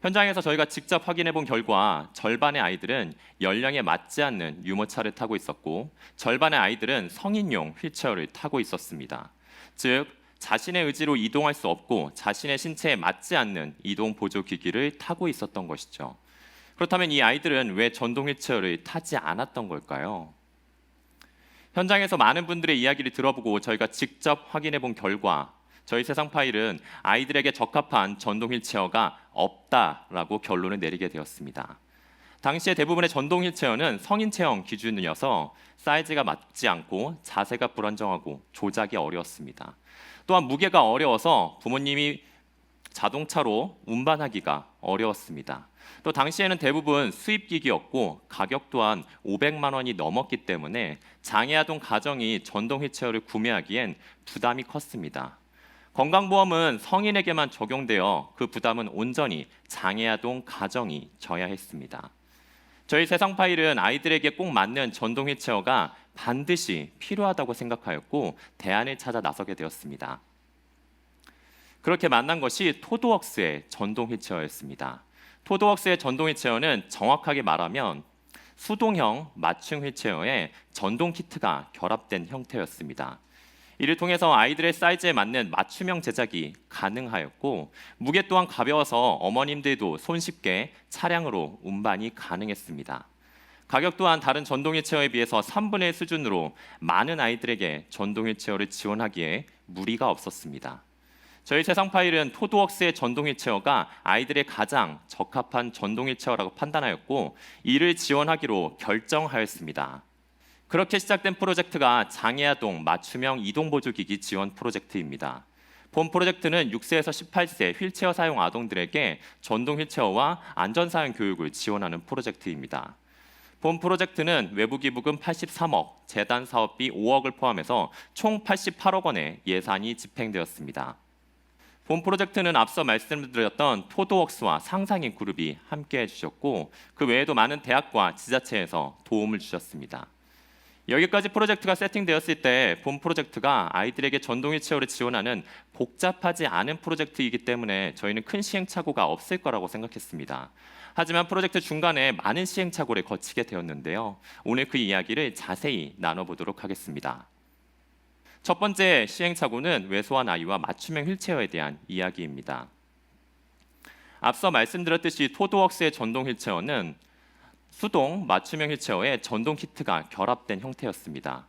Speaker 10: 현장에서 저희가 직접 확인해 본 결과 절반의 아이들은 연령에 맞지 않는 유모차를 타고 있었고 절반의 아이들은 성인용 휠체어를 타고 있었습니다. 즉 자신의 의지로 이동할 수 없고 자신의 신체에 맞지 않는 이동 보조기기를 타고 있었던 것이죠. 그렇다면 이 아이들은 왜 전동 휠체어를 타지 않았던 걸까요? 현장에서 많은 분들의 이야기를 들어보고 저희가 직접 확인해 본 결과 저희 세상 파일은 아이들에게 적합한 전동 휠체어가 없다라고 결론을 내리게 되었습니다. 당시에 대부분의 전동 휠체어는 성인 체형 기준이어서 사이즈가 맞지 않고 자세가 불안정하고 조작이 어려웠습니다. 또한 무게가 어려워서 부모님이 자동차로 운반하기가 어려웠습니다. 또 당시에는 대부분 수입기기였고 가격 또한 500만 원이 넘었기 때문에 장애아동 가정이 전동 휠체어를 구매하기엔 부담이 컸습니다. 건강보험은 성인에게만 적용되어 그 부담은 온전히 장애아동 가정이 져야 했습니다. 저희 세상 파일은 아이들에게 꼭 맞는 전동 휠체어가 반드시 필요하다고 생각하였고 대안을 찾아 나서게 되었습니다. 그렇게 만난 것이 토드웍스의 전동 휠체어였습니다. 토드웍스의 전동 휠체어는 정확하게 말하면 수동형 맞춤 휠체어에 전동 키트가 결합된 형태였습니다. 이를 통해서 아이들의 사이즈에 맞는 맞춤형 제작이 가능하였고 무게 또한 가벼워서 어머님들도 손쉽게 차량으로 운반이 가능했습니다. 가격 또한 다른 전동 휠체어에 비해서 3분의 1 수준으로 많은 아이들에게 전동 휠체어를 지원하기에 무리가 없었습니다. 저희 세상 파일은 토드웍스의 전동 휠체어가 아이들의 가장 적합한 전동 휠체어라고 판단하였고 이를 지원하기로 결정하였습니다. 그렇게 시작된 프로젝트가 장애아동 맞춤형 이동보조기기 지원 프로젝트입니다. 본 프로젝트는 6세에서 18세 휠체어 사용 아동들에게 전동 휠체어와 안전사용 교육을 지원하는 프로젝트입니다. 본 프로젝트는 외부 기부금 83억, 재단 사업비 5억을 포함해서 총 88억 원의 예산이 집행되었습니다. 본 프로젝트는 앞서 말씀드렸던 토드웍스와 상상인 그룹이 함께 해주셨고 그 외에도 많은 대학과 지자체에서 도움을 주셨습니다. 여기까지 프로젝트가 세팅되었을 때 본 프로젝트가 아이들에게 전동 휠체어를 지원하는 복잡하지 않은 프로젝트이기 때문에 저희는 큰 시행착오가 없을 거라고 생각했습니다. 하지만 프로젝트 중간에 많은 시행착오를 거치게 되었는데요. 오늘 그 이야기를 자세히 나눠보도록 하겠습니다. 첫 번째 시행착오는 왜소한 아이와 맞춤형 휠체어에 대한 이야기입니다. 앞서 말씀드렸듯이 토드웍스의 전동 휠체어는 수동 맞춤형 휠체어에 전동 키트가 결합된 형태였습니다.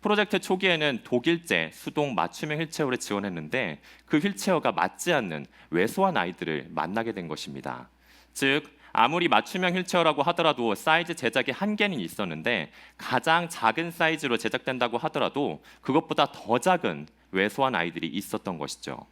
Speaker 10: 프로젝트 초기에는 독일제 수동 맞춤형 휠체어를 지원했는데 그 휠체어가 맞지 않는 왜소한 아이들을 만나게 된 것입니다. 즉 아무리 맞춤형 휠체어라고 하더라도 사이즈 제작에 한계는 있었는데 가장 작은 사이즈로 제작된다고 하더라도 그것보다 더 작은 왜소한 아이들이 있었던 것이죠.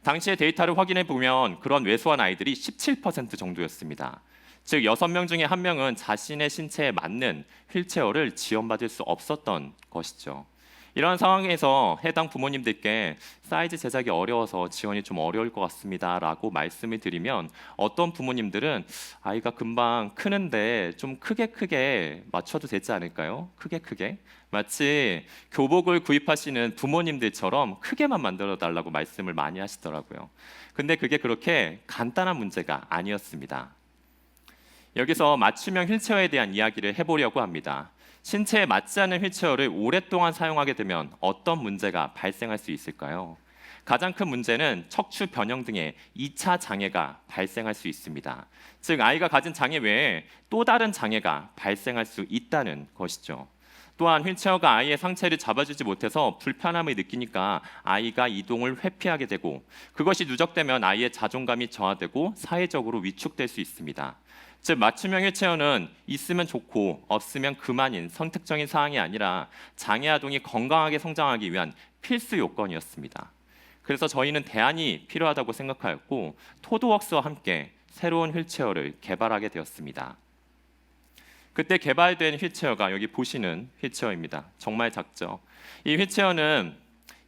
Speaker 10: 당시의 데이터를 확인해 보면 그런 왜소한 아이들이 17% 정도였습니다. 즉 6명 중에 1명은 자신의 신체에 맞는 휠체어를 지원받을 수 없었던 것이죠. 이런 상황에서 해당 부모님들께 사이즈 제작이 어려워서 지원이 좀 어려울 것 같습니다 라고 말씀을 드리면 어떤 부모님들은 아이가 금방 크는데 좀 크게 맞춰도 되지 않을까요? 크게 마치 교복을 구입하시는 부모님들처럼 크게만 만들어 달라고 말씀을 많이 하시더라고요. 근데 그게 그렇게 간단한 문제가 아니었습니다. 여기서 맞춤형 휠체어에 대한 이야기를 해보려고 합니다. 신체에 맞지 않는 휠체어를 오랫동안 사용하게 되면 어떤 문제가 발생할 수 있을까요? 가장 큰 문제는 척추 변형 등의 2차 장애가 발생할 수 있습니다. 즉 아이가 가진 장애 외에 또 다른 장애가 발생할 수 있다는 것이죠. 또한 휠체어가 아이의 상체를 잡아주지 못해서 불편함을 느끼니까 아이가 이동을 회피하게 되고 그것이 누적되면 아이의 자존감이 저하되고 사회적으로 위축될 수 있습니다. 즉 맞춤형 휠체어는 있으면 좋고 없으면 그만인 선택적인 사항이 아니라 장애 아동이 건강하게 성장하기 위한 필수 요건이었습니다. 그래서 저희는 대안이 필요하다고 생각하였고 토드웍스와 함께 새로운 휠체어를 개발하게 되었습니다. 그때 개발된 휠체어가 여기 보시는 휠체어입니다. 정말 작죠. 이 휠체어는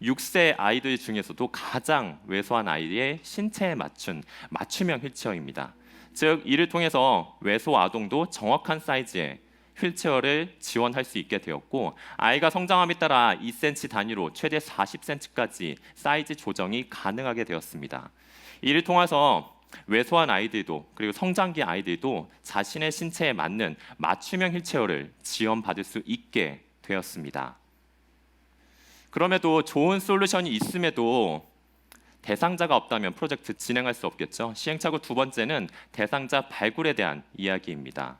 Speaker 10: 6세 아이들 중에서도 가장 왜소한 아이의 신체에 맞춘 맞춤형 휠체어입니다. 즉 이를 통해서 왜소 아동도 정확한 사이즈의 휠체어를 지원할 수 있게 되었고 아이가 성장함에 따라 2cm 단위로 최대 40cm까지 사이즈 조정이 가능하게 되었습니다. 이를 통해서 왜소한 아이들도 그리고 성장기 아이들도 자신의 신체에 맞는 맞춤형 휠체어를 지원받을 수 있게 되었습니다. 그럼에도 좋은 솔루션이 있음에도 대상자가 없다면 프로젝트 진행할 수 없겠죠. 시행착오 두 번째는 대상자 발굴에 대한 이야기입니다.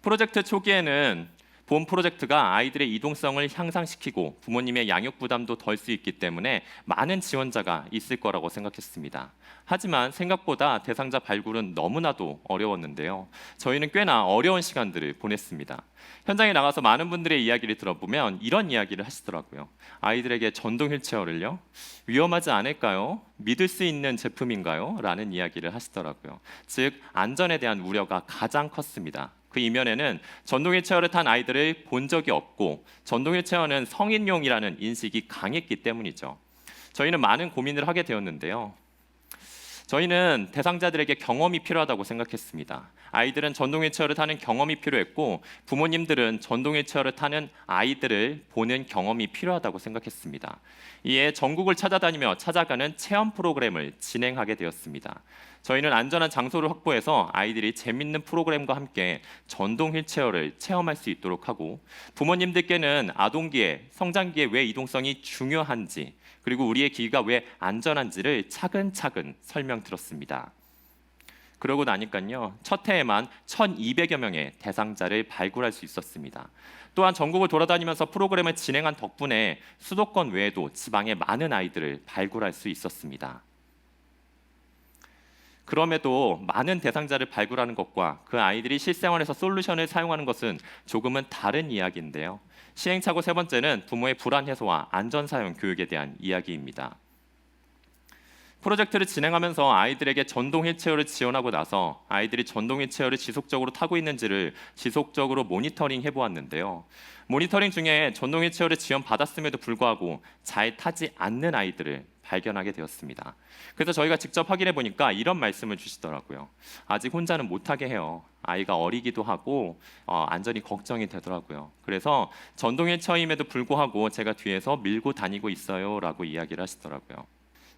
Speaker 10: 프로젝트 초기에는 본 프로젝트가 아이들의 이동성을 향상시키고 부모님의 양육 부담도 덜 수 있기 때문에 많은 지원자가 있을 거라고 생각했습니다. 하지만 생각보다 대상자 발굴은 너무나도 어려웠는데요. 저희는 꽤나 어려운 시간들을 보냈습니다. 현장에 나가서 많은 분들의 이야기를 들어보면 이런 이야기를 하시더라고요. 아이들에게 전동 휠체어를요? 위험하지 않을까요? 믿을 수 있는 제품인가요? 라는 이야기를 하시더라고요. 즉 안전에 대한 우려가 가장 컸습니다. 그 이면에는 전동 휠체어를 탄 아이들을 본 적이 없고 전동 휠체어는 성인용이라는 인식이 강했기 때문이죠. 저희는 많은 고민을 하게 되었는데요. 저희는 대상자들에게 경험이 필요하다고 생각했습니다. 아이들은 전동 휠체어를 타는 경험이 필요했고 부모님들은 전동 휠체어를 타는 아이들을 보는 경험이 필요하다고 생각했습니다. 이에 전국을 찾아다니며 찾아가는 체험 프로그램을 진행하게 되었습니다. 저희는 안전한 장소를 확보해서 아이들이 재밌는 프로그램과 함께 전동 휠체어를 체험할 수 있도록 하고 부모님들께는 아동기에 성장기에 왜 이동성이 중요한지 그리고 우리의 기기가 왜 안전한지를 차근차근 설명드렸습니다. 그러고 나니까요. 첫 해에만 1,200여 명의 대상자를 발굴할 수 있었습니다. 또한 전국을 돌아다니면서 프로그램을 진행한 덕분에 수도권 외에도 지방의 많은 아이들을 발굴할 수 있었습니다. 그럼에도 많은 대상자를 발굴하는 것과 그 아이들이 실생활에서 솔루션을 사용하는 것은 조금은 다른 이야기인데요. 시행착오 세 번째는 부모의 불안 해소와 안전 사용 교육에 대한 이야기입니다. 프로젝트를 진행하면서 아이들에게 전동 휠체어를 지원하고 나서 아이들이 전동 휠체어를 지속적으로 타고 있는지를 지속적으로 모니터링 해보았는데요. 모니터링 중에 전동 휠체어를 지원받았음에도 불구하고 잘 타지 않는 아이들을 발견하게 되었습니다. 그래서 저희가 직접 확인해 보니까 이런 말씀을 주시더라고요. 아직 혼자는 못하게 해요. 아이가 어리기도 하고 안전이 걱정이 되더라고요. 그래서 전동 휠체어임에도 불구하고 제가 뒤에서 밀고 다니고 있어요 라고 이야기를 하시더라고요.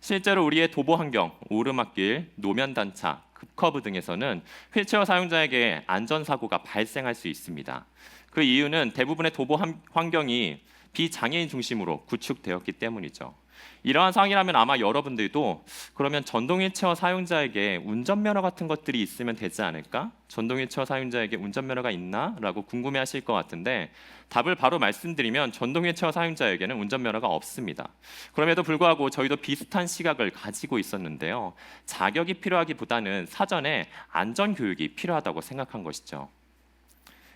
Speaker 10: 실제로 우리의 도보 환경, 오르막길, 노면 단차, 급커브 등에서는 휠체어 사용자에게 안전사고가 발생할 수 있습니다. 그 이유는 대부분의 도보 환경이 비장애인 중심으로 구축되었기 때문이죠. 이러한 상황이라면 아마 여러분들도 그러면 전동 휠체어 사용자에게 운전면허 같은 것들이 있으면 되지 않을까? 전동 휠체어 사용자에게 운전면허가 있나? 라고 궁금해하실 것 같은데 답을 바로 말씀드리면 전동 휠체어 사용자에게는 운전면허가 없습니다. 그럼에도 불구하고 저희도 비슷한 시각을 가지고 있었는데요. 자격이 필요하기보다는 사전에 안전교육이 필요하다고 생각한 것이죠.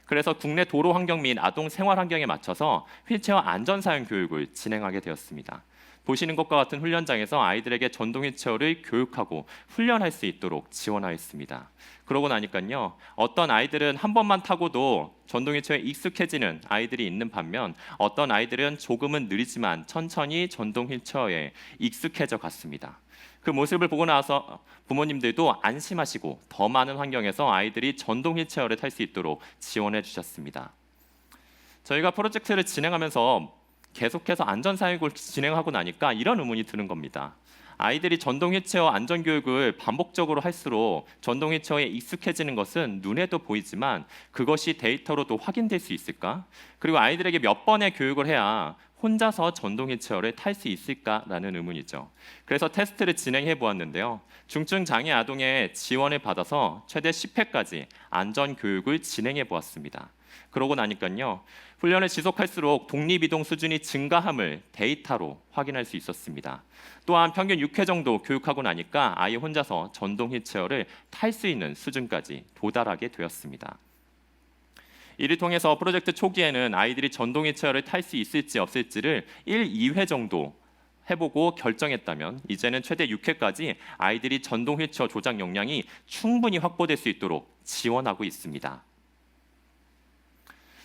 Speaker 10: 그래서 국내 도로 환경 및 아동 생활 환경에 맞춰서 휠체어 안전 사용 교육을 진행하게 되었습니다. 보시는 것과 같은 훈련장에서 아이들에게 전동 휠체어를 교육하고 훈련할 수 있도록 지원하였습니다. 그러고 나니까요, 어떤 아이들은 한 번만 타고도 전동 휠체어에 익숙해지는 아이들이 있는 반면 어떤 아이들은 조금은 느리지만 천천히 전동 휠체어에 익숙해져 갔습니다. 그 모습을 보고 나서 부모님들도 안심하시고 더 많은 환경에서 아이들이 전동 휠체어를 탈 수 있도록 지원해 주셨습니다. 저희가 프로젝트를 진행하면서 계속해서 안전사육을 진행하고 나니까 이런 의문이 드는 겁니다. 아이들이 전동 휠체어 안전교육을 반복적으로 할수록 전동 휠체어에 익숙해지는 것은 눈에도 보이지만 그것이 데이터로도 확인될 수 있을까? 그리고 아이들에게 몇 번의 교육을 해야 혼자서 전동 휠체어를 탈 수 있을까라는 의문이죠. 그래서 테스트를 진행해 보았는데요. 중증 장애 아동의 지원을 받아서 최대 10회까지 안전 교육을 진행해 보았습니다. 그러고 나니까요. 훈련을 지속할수록 독립이동 수준이 증가함을 데이터로 확인할 수 있었습니다. 또한 평균 6회 정도 교육하고 나니까 아이 혼자서 전동 휠체어를 탈 수 있는 수준까지 도달하게 되었습니다. 이를 통해서 프로젝트 초기에는 아이들이 전동 휠체어를 탈 수 있을지 없을지를 1, 2회 정도 해보고 결정했다면 이제는 최대 6회까지 아이들이 전동 휠체어 조작 역량이 충분히 확보될 수 있도록 지원하고 있습니다.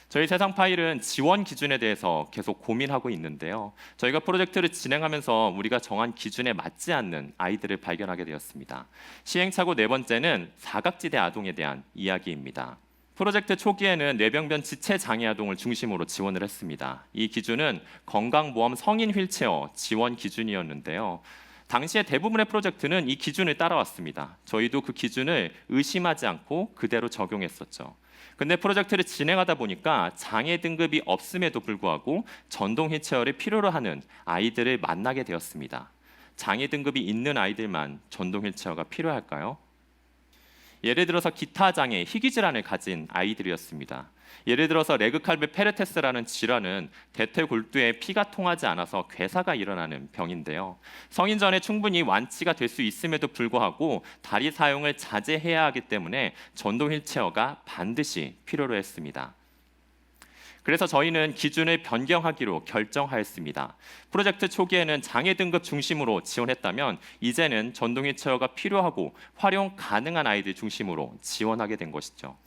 Speaker 10: 저희 세상 파일은 지원 기준에 대해서 계속 고민하고 있는데요. 저희가 프로젝트를 진행하면서 우리가 정한 기준에 맞지 않는 아이들을 발견하게 되었습니다. 시행착오 네 번째는 사각지대 아동에 대한 이야기입니다. 프로젝트 초기에는 뇌병변 지체 장애 아동을 중심으로 지원을 했습니다. 이 기준은 건강보험 성인 휠체어 지원 기준이었는데요. 당시에 대부분의 프로젝트는 이 기준을 따라왔습니다. 저희도 그 기준을 의심하지 않고 그대로 적용했었죠. 근데 프로젝트를 진행하다 보니까 장애 등급이 없음에도 불구하고 전동 휠체어를 필요로 하는 아이들을 만나게 되었습니다. 장애 등급이 있는 아이들만 전동 휠체어가 필요할까요? 예를 들어서 기타 장애, 희귀 질환을 가진 아이들이었습니다. 예를 들어서 레그칼베 페르테스라는 질환은 대퇴골두에 피가 통하지 않아서 괴사가 일어나는 병인데요. 성인 전에 충분히 완치가 될 수 있음에도 불구하고 다리 사용을 자제해야 하기 때문에 전동 휠체어가 반드시 필요로 했습니다. 그래서 저희는 기준을 변경하기로 결정하였습니다. 프로젝트 초기에는 장애 등급 중심으로 지원했다면 이제는 전동 휠체어가 필요하고 활용 가능한 아이들 중심으로 지원하게 된 것이죠.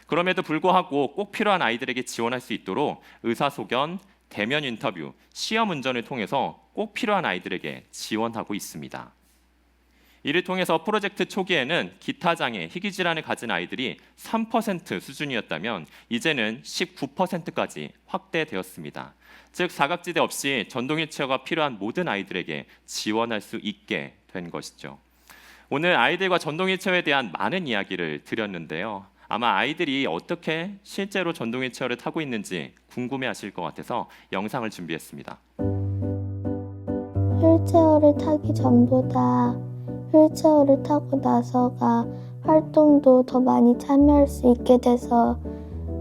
Speaker 10: 그럼에도 불구하고 꼭 필요한 아이들에게 지원할 수 있도록 의사소견, 대면 인터뷰, 시험 운전을 통해서 꼭 필요한 아이들에게 지원하고 있습니다. 이를 통해서 프로젝트 초기에는 기타 장애, 희귀 질환을 가진 아이들이 3% 수준이었다면 이제는 19%까지 확대되었습니다. 즉 사각지대 없이 전동 휠체어가 필요한 모든 아이들에게 지원할 수 있게 된 것이죠. 오늘 아이들과 전동 휠체어에 대한 많은 이야기를 드렸는데요. 아마 아이들이 어떻게 실제로 전동 휠체어를 타고 있는지 궁금해하실 것 같아서 영상을 준비했습니다.
Speaker 9: 휠체어를 타기 전보다 휠체어를 타고 나서가 활동도 더 많이 참여할 수 있게 돼서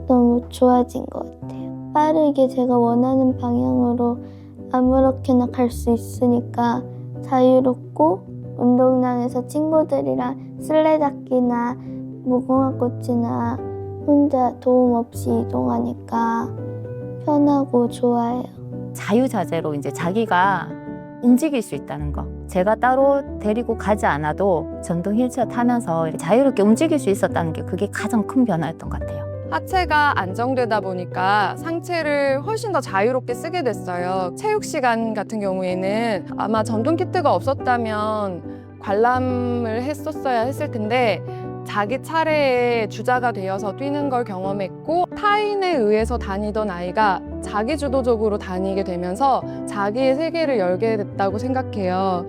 Speaker 9: 너무 좋아진 것 같아요. 빠르게 제가 원하는 방향으로 아무렇게나 갈 수 있으니까 자유롭고 운동장에서 친구들이랑 술래잡기나 무궁화 꽃이나 혼자 도움 없이 이동하니까 편하고 좋아요.
Speaker 3: 자유자재로 이제 자기가 움직일 수 있다는 거. 제가 따로 데리고 가지 않아도 전동 휠체어 타면서 자유롭게 움직일 수 있었다는 게 그게 가장 큰 변화였던 것 같아요.
Speaker 11: 하체가 안정되다 보니까 상체를 훨씬 더 자유롭게 쓰게 됐어요. 체육 시간 같은 경우에는 아마 전동 키트가 없었다면 관람을 했었어야 했을 텐데 자기 차례에 주자가 되어서 뛰는 걸 경험했고 타인에 의해서 다니던 아이가 자기주도적으로 다니게 되면서 자기의 세계를 열게 됐다고 생각해요.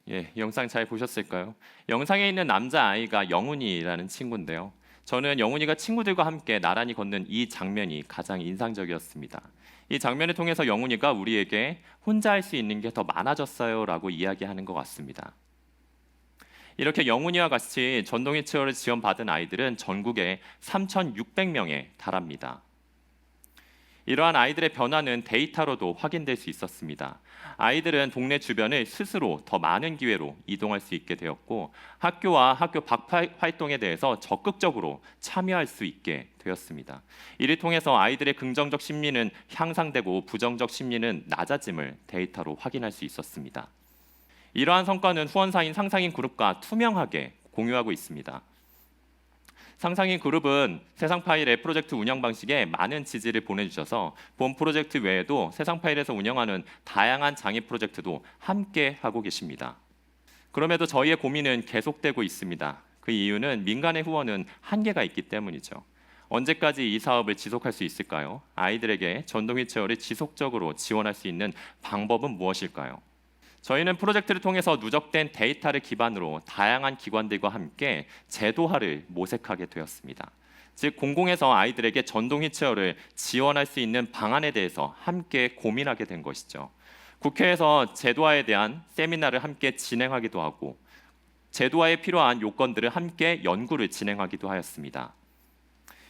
Speaker 10: 예, 영상 잘 보셨을까요? 영상에 있는 남자아이가 영훈이라는 친구인데요. 저는 영훈이가 친구들과 함께 나란히 걷는 이 장면이 가장 인상적이었습니다. 이 장면을 통해서 영훈이가 우리에게 혼자 할 수 있는 게 더 많아졌어요라고 이야기하는 것 같습니다. 이렇게 영훈이와 같이 전동 휠체어를 지원받은 아이들은 전국에 3,600명에 달합니다. 이러한 아이들의 변화는 데이터로도 확인될 수 있었습니다. 아이들은 동네 주변을 스스로 더 많은 기회로 이동할 수 있게 되었고 학교와 학교 밖 활동에 대해서 적극적으로 참여할 수 있게 되었습니다. 이를 통해서 아이들의 긍정적 심리는 향상되고 부정적 심리는 낮아짐을 데이터로 확인할 수 있었습니다. 이러한 성과는 후원사인 상상인 그룹과 투명하게 공유하고 있습니다. 상상인 그룹은 세상파일의 프로젝트 운영 방식에 많은 지지를 보내주셔서 본 프로젝트 외에도 세상파일에서 운영하는 다양한 장애 프로젝트도 함께 하고 계십니다. 그럼에도 저희의 고민은 계속되고 있습니다. 그 이유는 민간의 후원은 한계가 있기 때문이죠. 언제까지 이 사업을 지속할 수 있을까요? 아이들에게 전동 휠체어를 지속적으로 지원할 수 있는 방법은 무엇일까요? 저희는 프로젝트를 통해서 누적된 데이터를 기반으로 다양한 기관들과 함께 제도화를 모색하게 되었습니다. 즉 공공에서 아이들에게 전동 휠체어를 지원할 수 있는 방안에 대해서 함께 고민하게 된 것이죠. 국회에서 제도화에 대한 세미나를 함께 진행하기도 하고 제도화에 필요한 요건들을 함께 연구를 진행하기도 하였습니다.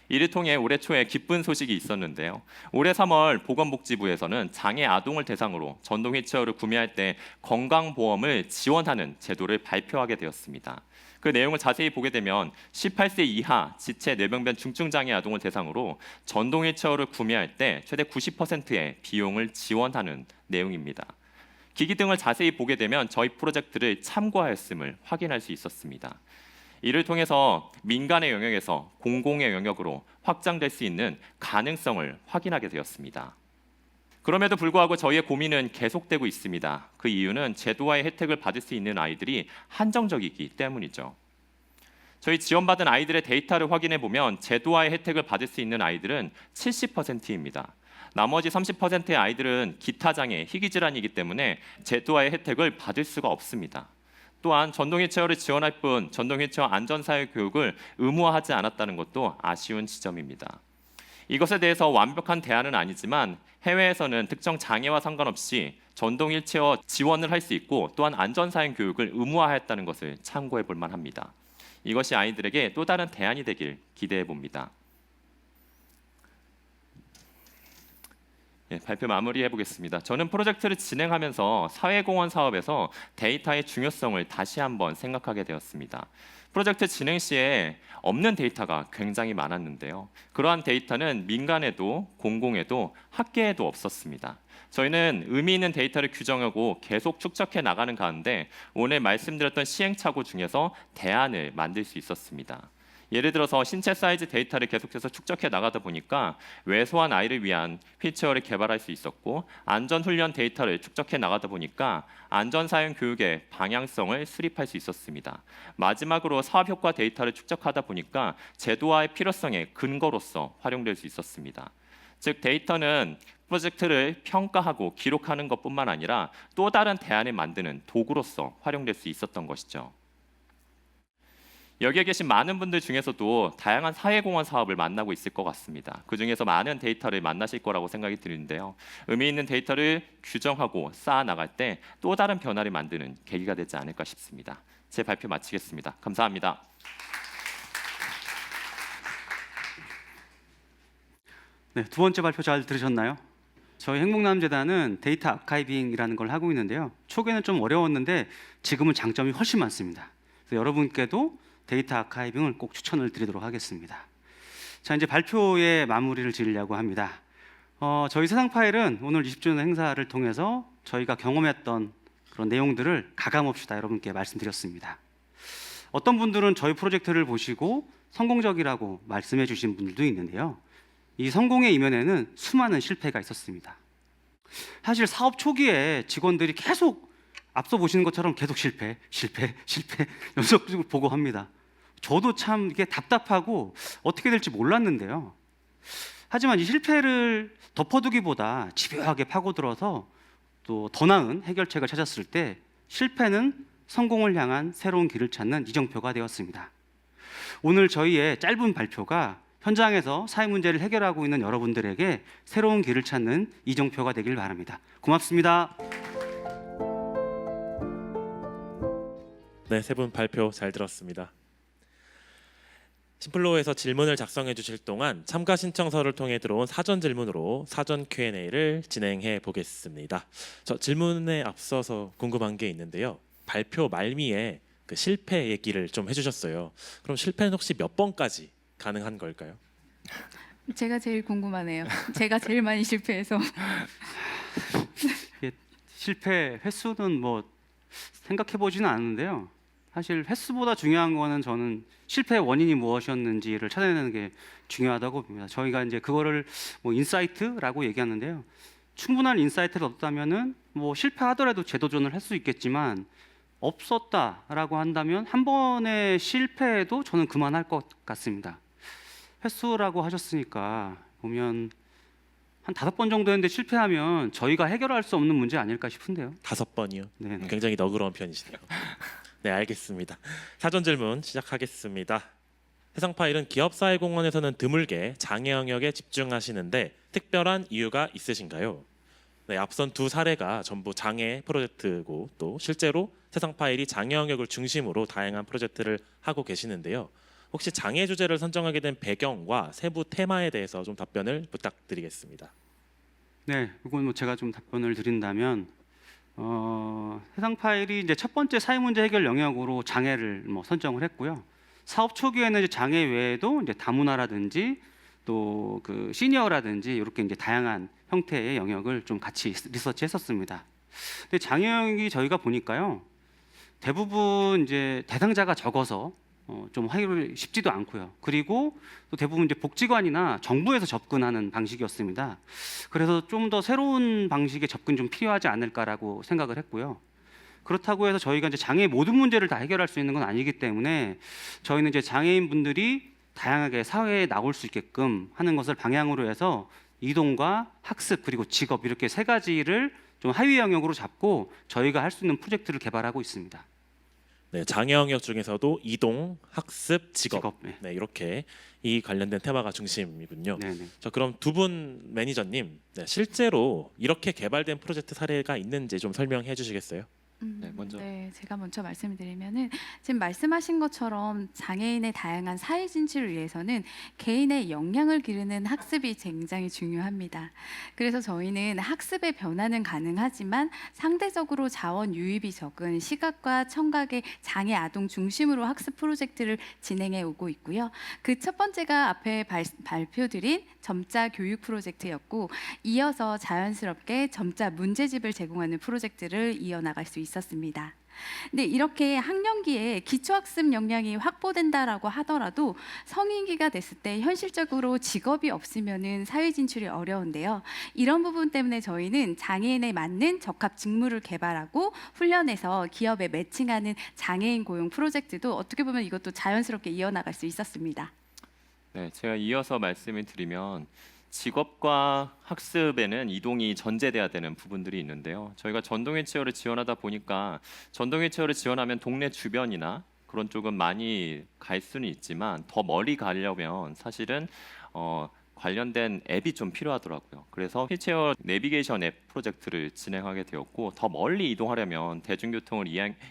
Speaker 10: 이를 통해 올해 초에 기쁜 소식이 있었는데요. 올해 3월 보건복지부에서는 장애 아동을 대상으로 전동 휠체어를 구매할 때 건강보험을 지원하는 제도를 발표하게 되었습니다. 그 내용을 자세히 보게 되면 18세 이하 지체 뇌병변 중증장애 아동을 대상으로 전동 휠체어를 구매할 때 최대 90%의 비용을 지원하는 내용입니다. 기기 등을 자세히 보게 되면 저희 프로젝트를 참고하였음을 확인할 수 있었습니다. 이를 통해서 민간의 영역에서 공공의 영역으로 확장될 수 있는 가능성을 확인하게 되었습니다. 그럼에도 불구하고 저희의 고민은 계속되고 있습니다. 그 이유는 제도화의 혜택을 받을 수 있는 아이들이 한정적이기 때문이죠. 저희 지원받은 아이들의 데이터를 확인해 보면 제도화의 혜택을 받을 수 있는 아이들은 70%입니다. 나머지 30%의 아이들은 기타 장애, 희귀 질환이기 때문에 제도화의 혜택을 받을 수가 없습니다. 또한 전동 휠체어를 지원할 뿐 전동 휠체어 안전사회 교육을 의무화하지 않았다는 것도 아쉬운 지점입니다. 이것에 대해서 완벽한 대안은 아니지만 해외에서는 특정 장애와 상관없이 전동 휠체어 지원을 할 수 있고 또한 안전사회 교육을 의무화했다는 것을 참고해 볼 만합니다. 이것이 아이들에게 또 다른 대안이 되길 기대해 봅니다. 발표 마무리해 보겠습니다. 저는 프로젝트를 진행하면서 사회공헌 사업에서 데이터의 중요성을 다시 한번 생각하게 되었습니다. 프로젝트 진행 시에 없는 데이터가 굉장히 많았는데요. 그러한 데이터는 민간에도 공공에도 학계에도 없었습니다. 저희는 의미 있는 데이터를 규정하고 계속 축적해 나가는 가운데 오늘 말씀드렸던 시행착오 중에서 대안을 만들 수 있었습니다. 예를 들어서 신체 사이즈 데이터를 계속해서 축적해 나가다 보니까 왜소한 아이를 위한 휠체어를 개발할 수 있었고 안전훈련 데이터를 축적해 나가다 보니까 안전사용 교육의 방향성을 수립할 수 있었습니다. 마지막으로 사업효과 데이터를 축적하다 보니까 제도화의 필요성의 근거로서 활용될 수 있었습니다. 즉 데이터는 프로젝트를 평가하고 기록하는 것뿐만 아니라 또 다른 대안을 만드는 도구로서 활용될 수 있었던 것이죠. 여기에 계신 많은 분들 중에서도 다양한 사회공헌 사업을 만나고 있을 것 같습니다. 그중에서 많은 데이터를 만나실 거라고 생각이 드는데요. 의미 있는 데이터를 규정하고 쌓아나갈 때 또 다른 변화를 만드는 계기가 되지 않을까 싶습니다. 제 발표 마치겠습니다. 감사합니다.
Speaker 1: 네, 두 번째 발표 잘 들으셨나요? 저희 행복남재단은 데이터 아카이빙이라는 걸 하고 있는데요. 초기에는 좀 어려웠는데 지금은 장점이 훨씬 많습니다. 그래서 여러분께도 데이터 아카이빙을 꼭 추천을 드리도록 하겠습니다. 자, 이제 발표의 마무리를 지으려고 합니다. 저희 세상파일은 오늘 20주년 행사를 통해서 저희가 경험했던 그런 내용들을 가감없이 여러분께 말씀드렸습니다. 어떤 분들은 저희 프로젝트를 보시고 성공적이라고 말씀해 주신 분들도 있는데요. 이 성공의 이면에는 수많은 실패가 있었습니다. 사실 사업 초기에 직원들이 계속 앞서 보시는 것처럼 계속 실패 연속적으로 보고합니다. 저도 참 이게 답답하고 어떻게 될지 몰랐는데요. 하지만 이 실패를 덮어두기보다 집요하게 파고들어서 또 더 나은 해결책을 찾았을 때 실패는 성공을 향한 새로운 길을 찾는 이정표가 되었습니다. 오늘 저희의 짧은 발표가 현장에서 사회 문제를 해결하고 있는 여러분들에게 새로운 길을 찾는 이정표가 되길 바랍니다. 고맙습니다.
Speaker 12: 네, 세 분 발표 잘 들었습니다. 심플로우에서 질문을 작성해 주실 동안 참가 신청서를 통해 들어온 사전 질문으로 사전 Q&A를 진행해 보겠습니다. 저 질문에 앞서서 궁금한 게 있는데요. 발표 말미에 그 실패 얘기를 좀 해주셨어요. 그럼 실패는 혹시 몇 번까지 가능한 걸까요?
Speaker 6: 제가 제일 궁금하네요. 제가 제일 많이 실패해서.
Speaker 1: 실패 횟수는 뭐 생각해 보지는 않는데요. 사실 횟수보다 중요한 거는 저는 실패의 원인이 무엇이었는지를 찾아내는 게 중요하다고 봅니다. 저희가 이제 그거를 뭐 인사이트라고 얘기하는데요. 충분한 인사이트를 얻었다면은 뭐 실패하더라도 재도전을 할 수 있겠지만 없었다라고 한다면 한 번의 실패에도 저는 그만할 것 같습니다. 횟수라고 하셨으니까 보면 한 5번 정도 했는데 실패하면 저희가 해결할 수 없는 문제 아닐까 싶은데요.
Speaker 12: 5번이요?
Speaker 1: 네.
Speaker 12: 굉장히 너그러운 편이시네요. 네, 알겠습니다. 사전 질문 시작하겠습니다. 세상파일은 기업사회공헌에서는 드물게 장애 영역에 집중하시는데 특별한 이유가 있으신가요? 네, 앞선 두 사례가 전부 장애 프로젝트고 또 실제로 세상파일이 장애 영역을 중심으로 다양한 프로젝트를 하고 계시는데요. 혹시 장애 주제를 선정하게 된 배경과 세부 테마에 대해서 좀 답변을 부탁드리겠습니다.
Speaker 1: 네, 이건 뭐 제가 좀 답변을 드린다면 세상 파일이 이제 첫 번째 사회 문제 해결 영역으로 장애를 뭐 선정을 했고요. 사업 초기에는 이제 장애 외에도 이제 다문화라든지 또 그 시니어라든지 이렇게 이제 다양한 형태의 영역을 좀 같이 리서치했었습니다. 근데 장애 영역이 저희가 보니까요, 대부분 이제 대상자가 적어서 좀 하기로 쉽지도 않고요. 그리고 또 대부분 이제 복지관이나 정부에서 접근하는 방식이었습니다. 그래서 좀 더 새로운 방식의 접근 좀 필요하지 않을까라고 생각을 했고요. 그렇다고 해서 저희가 이제 장애의 모든 문제를 다 해결할 수 있는 건 아니기 때문에 저희는 이제 장애인 분들이 다양하게 사회에 나올 수 있게끔 하는 것을 방향으로 해서 이동과 학습 그리고 직업 이렇게 세 가지를 좀 하위 영역으로 잡고 저희가 할 수 있는 프로젝트를 개발하고 있습니다.
Speaker 12: 네, 장애 영역 중에서도 이동, 학습, 직업,
Speaker 1: 네.
Speaker 12: 네, 이렇게 이 관련된 테마가 중심이군요.
Speaker 1: 네네.
Speaker 12: 자, 그럼 두 분 매니저님, 네, 실제로 이렇게 개발된 프로젝트 사례가 있는지 좀 설명해 주시겠어요?
Speaker 10: 네, 먼저.
Speaker 6: 네, 제가 먼저 말씀드리면은 지금 말씀하신 것처럼 장애인의 다양한 사회 진출을 위해서는 개인의 역량을 기르는 학습이 굉장히 중요합니다. 그래서 저희는 학습의 변화는 가능하지만 상대적으로 자원 유입이 적은 시각과 청각의 장애 아동 중심으로 학습 프로젝트를 진행해 오고 있고요. 그 첫 번째가 앞에 발표드린 점자 교육 프로젝트였고, 이어서 자연스럽게 점자 문제집을 제공하는 프로젝트를 이어나갈 수 있었습니다. 근데 이렇게 학령기에 기초학습 역량이 확보된다라고 하더라도 성인기가 됐을 때 현실적으로 직업이 없으면은 사회 진출이 어려운데요. 이런 부분 때문에 저희는 장애인에 맞는 적합 직무를 개발하고 훈련해서 기업에 매칭하는 장애인 고용 프로젝트도 어떻게 보면 이것도 자연스럽게 이어나갈 수 있었습니다.
Speaker 10: 네, 제가 이어서 말씀을 드리면 직업과 학습에는 이동이 전제돼야 되는 부분들이 있는데요. 저희가 전동 휠체어를 지원하다 보니까 전동 휠체어를 지원하면 동네 주변이나 그런 쪽은 많이 갈 수는 있지만 더 멀리 가려면 사실은 관련된 앱이 좀 필요하더라고요. 그래서 휠체어 내비게이션 앱 프로젝트를 진행하게 되었고, 더 멀리 이동하려면 대중교통을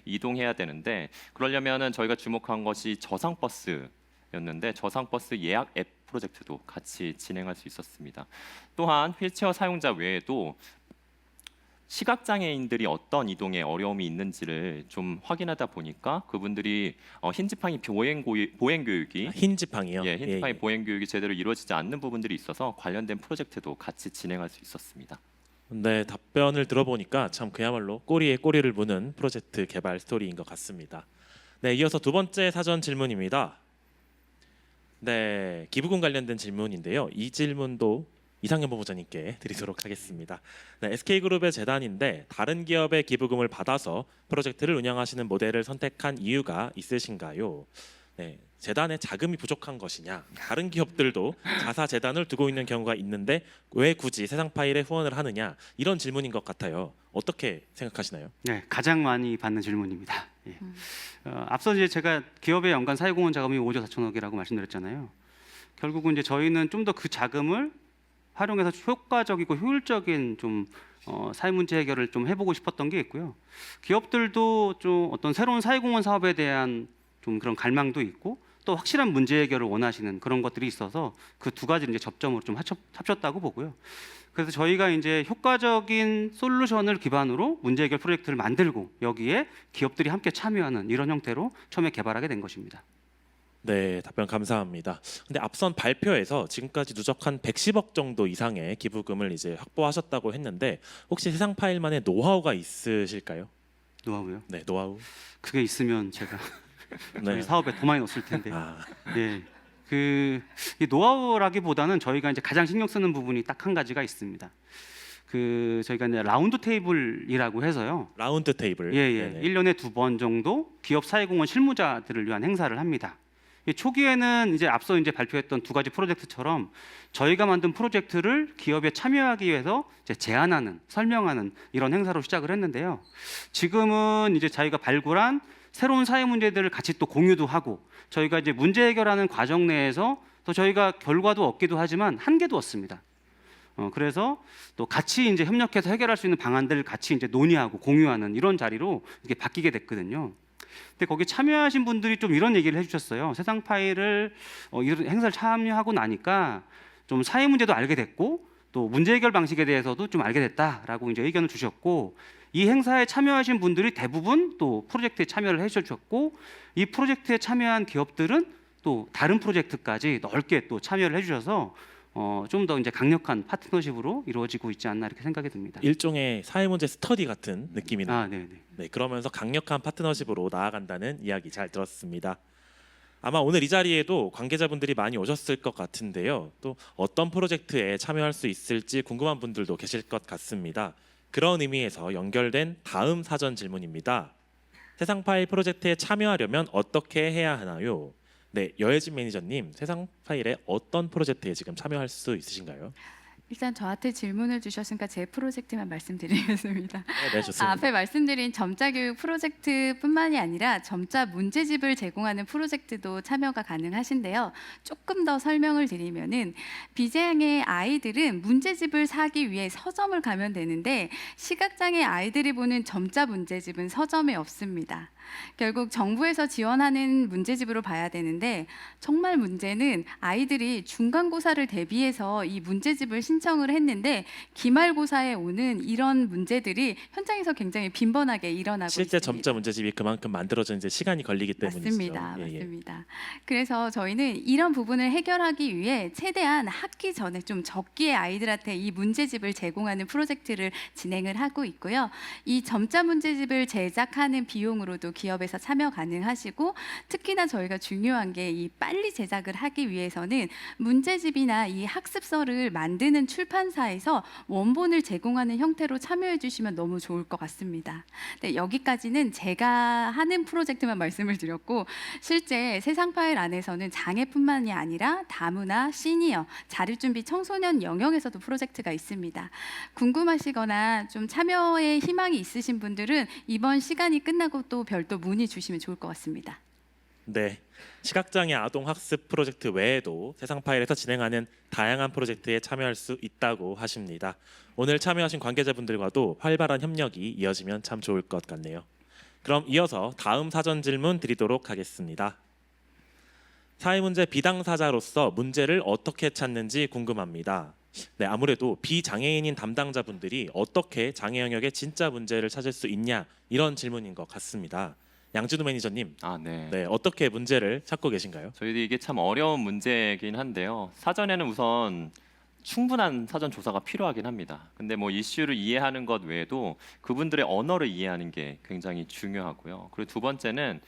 Speaker 10: 이동해야 되는데 그러려면은 저희가 주목한 것이 저상버스였는데 저상버스 예약 앱 프로젝트도 같이 진행할 수 있었습니다. 또한 휠체어 사용자 외에도 시각장애인들이 어떤 이동에 어려움이 있는지를 좀 확인하다 보니까 그분들이 흰지팡이 보행 교육이
Speaker 12: 흰지팡이요?
Speaker 10: 예, 흰지팡이 보행 교육이 제대로 이루어지지 않는 부분들이 있어서 관련된 프로젝트도 같이 진행할 수 있었습니다.
Speaker 12: 네, 답변을 들어보니까 참 그야말로 꼬리에 꼬리를 무는 프로젝트 개발 스토리인 것 같습니다. 네, 이어서 두 번째 사전 질문입니다. 네, 기부금 관련된 질문인데요. 이 질문도 이상현 본부장님께 드리도록 하겠습니다. 네, SK그룹의 재단인데 다른 기업의 기부금을 받아서 프로젝트를 운영하시는 모델을 선택한 이유가 있으신가요? 네, 재단의 자금이 부족한 것이냐? 다른 기업들도 자사 재단을 두고 있는 경우가 있는데 왜 굳이 세상파일에 후원을 하느냐? 이런 질문인 것 같아요. 어떻게 생각하시나요?
Speaker 1: 네, 가장 많이 받는 질문입니다. 예. 앞서 이제 제가 기업의 연간 사회공헌 자금이 5조 4천억이라고 말씀드렸잖아요. 결국은 이제 저희는 좀 더 그 자금을 활용해서 효과적이고 효율적인 좀 사회 문제 해결을 좀 해보고 싶었던 게 있고요. 기업들도 좀 어떤 새로운 사회공헌 사업에 대한 좀 그런 갈망도 있고 또 확실한 문제 해결을 원하시는 그런 것들이 있어서 그 두 가지를 이제 접점으로 좀 합쳤다고 보고요. 그래서 저희가 이제 효과적인 솔루션을 기반으로 문제 해결 프로젝트를 만들고 여기에 기업들이 함께 참여하는 이런 형태로 처음에 개발하게 된 것입니다.
Speaker 12: 네, 답변 감사합니다. 근데 앞선 발표에서 지금까지 누적한 110억 정도 이상의 기부금을 이제 확보하셨다고 했는데 혹시 세상 파일만의 노하우가 있으실까요?
Speaker 1: 노하우요?
Speaker 12: 네, 노하우.
Speaker 1: 그게 있으면 제가 저희
Speaker 12: 네.
Speaker 1: 사업에 더 많이 넣었을 텐데.
Speaker 12: 아,
Speaker 1: 네. 이 노하우라기보다는 저희가 이제 가장 신경 쓰는 부분이 딱 한 가지가 있습니다. 저희가 이제 라운드 테이블이라고 해서요.
Speaker 12: 라운드 테이블.
Speaker 1: 예.
Speaker 12: 네네.
Speaker 1: 1년에 2번 정도 기업 사회공헌 실무자들을 위한 행사를 합니다. 이 초기에는 이제 앞서 이제 발표했던 두 가지 프로젝트처럼 저희가 만든 프로젝트를 기업에 참여하기 위해서 이제 제안하는, 설명하는 이런 행사로 시작을 했는데요. 지금은 이제 저희가 발굴한 새로운 사회 문제들을 같이 또 공유도 하고 저희가 이제 문제 해결하는 과정 내에서 또 저희가 결과도 얻기도 하지만 한계도 얻습니다. 그래서 또 같이 이제 협력해서 해결할 수 있는 방안들을 같이 이제 논의하고 공유하는 이런 자리로 이게 바뀌게 됐거든요. 근데 거기 참여하신 분들이 좀 이런 얘기를 해주셨어요. 세상 파일을 이런 행사를 참여하고 나니까 좀 사회 문제도 알게 됐고 또 문제 해결 방식에 대해서도 좀 알게 됐다라고 이제 의견을 주셨고 이 행사에 참여하신 분들이 대부분 또 프로젝트에 참여를 해주셨고 이 프로젝트에 참여한 기업들은 또 다른 프로젝트까지 넓게 또 참여를 해주셔서 좀 더 이제 강력한 파트너십으로 이루어지고 있지 않나 이렇게 생각이 듭니다.
Speaker 12: 일종의 사회 문제 스터디 같은 느낌이네요.
Speaker 1: 아, 네.
Speaker 12: 네, 그러면서 강력한 파트너십으로 나아간다는 이야기 잘 들었습니다. 아마 오늘 이 자리에도 관계자분들이 많이 오셨을 것 같은데요. 또 어떤 프로젝트에 참여할 수 있을지 궁금한 분들도 계실 것 같습니다. 그런 의미에서 연결된 다음 사전 질문입니다. 세상 파일 프로젝트에 참여하려면 어떻게 해야 하나요? 네, 여혜진 매니저님, 세상 파일에 어떤 프로젝트에 지금 참여할 수 있으신가요?
Speaker 6: 일단 저한테 질문을 주셨으니까 제 프로젝트만 말씀드리겠습니다.
Speaker 12: 네, 좋습니다.
Speaker 6: 앞에 말씀드린 점자 교육 프로젝트뿐만이 아니라 점자 문제집을 제공하는 프로젝트도 참여가 가능하신데요. 조금 더 설명을 드리면은 비장애 아이들은 문제집을 사기 위해 서점을 가면 되는데 시각장애 아이들이 보는 점자 문제집은 서점에 없습니다. 결국 정부에서 지원하는 문제집으로 봐야 되는데 정말 문제는 아이들이 중간고사를 대비해서 이 문제집을 신청을 했는데 기말고사에 오는 이런 문제들이 현장에서 굉장히 빈번하게 일어나고
Speaker 12: 실제
Speaker 6: 있습니다.
Speaker 12: 점자 문제집이 그만큼 만들어져 이제 시간이 걸리기 때문이죠.
Speaker 6: 맞습니다.
Speaker 12: 예, 예.
Speaker 6: 맞습니다. 그래서 저희는 이런 부분을 해결하기 위해 최대한 학기 전에 좀 적기에 아이들한테 이 문제집을 제공하는 프로젝트를 진행을 하고 있고요. 이 점자 문제집을 제작하는 비용으로도 기업에서 참여 가능하시고 특히나 저희가 중요한 게 이 빨리 제작을 하기 위해서는 문제집이나 이 학습서를 만드는 출판사에서 원본을 제공하는 형태로 참여해 주시면 너무 좋을 것 같습니다. 네, 여기까지는 제가 하는 프로젝트만 말씀을 드렸고 실제 세상 파일 안에서는 장애뿐만이 아니라 다문화, 시니어, 자립준비 청소년 영역에서도 프로젝트가 있습니다. 궁금하시거나 좀 참여에 희망이 있으신 분들은 이번 시간이 끝나고 또 별도 문의 주시면 좋을 것 같습니다.
Speaker 12: 네, 시각장애 아동 학습 프로젝트 외에도 세상 파일에서 진행하는 다양한 프로젝트에 참여할 수 있다고 하십니다. 오늘 참여하신 관계자분들과도 활발한 협력이 이어지면 참 좋을 것 같네요. 그럼 이어서 다음 사전 질문 드리도록 하겠습니다. 사회문제 비당사자로서 문제를 어떻게 찾는지 궁금합니다. 네, 아무래도 비장애인인 담당자분들이 어떻게 장애 영역의 진짜 문제를 찾을 수 있냐 이런 질문인 것 같습니다. 양진우 매니저님, 네, 어떻게 문제를 찾고 계신가요?
Speaker 10: 저희도 이게 참 어려운 문제이긴 한데요. 사전에는 우선 충분한 사전 조사가 필요하긴 합니다. 근데 뭐 이슈를 이해하는 것 외에도 그분들의 언어를 이해하는 게 굉장히 중요하고요. 그리고 두 번째는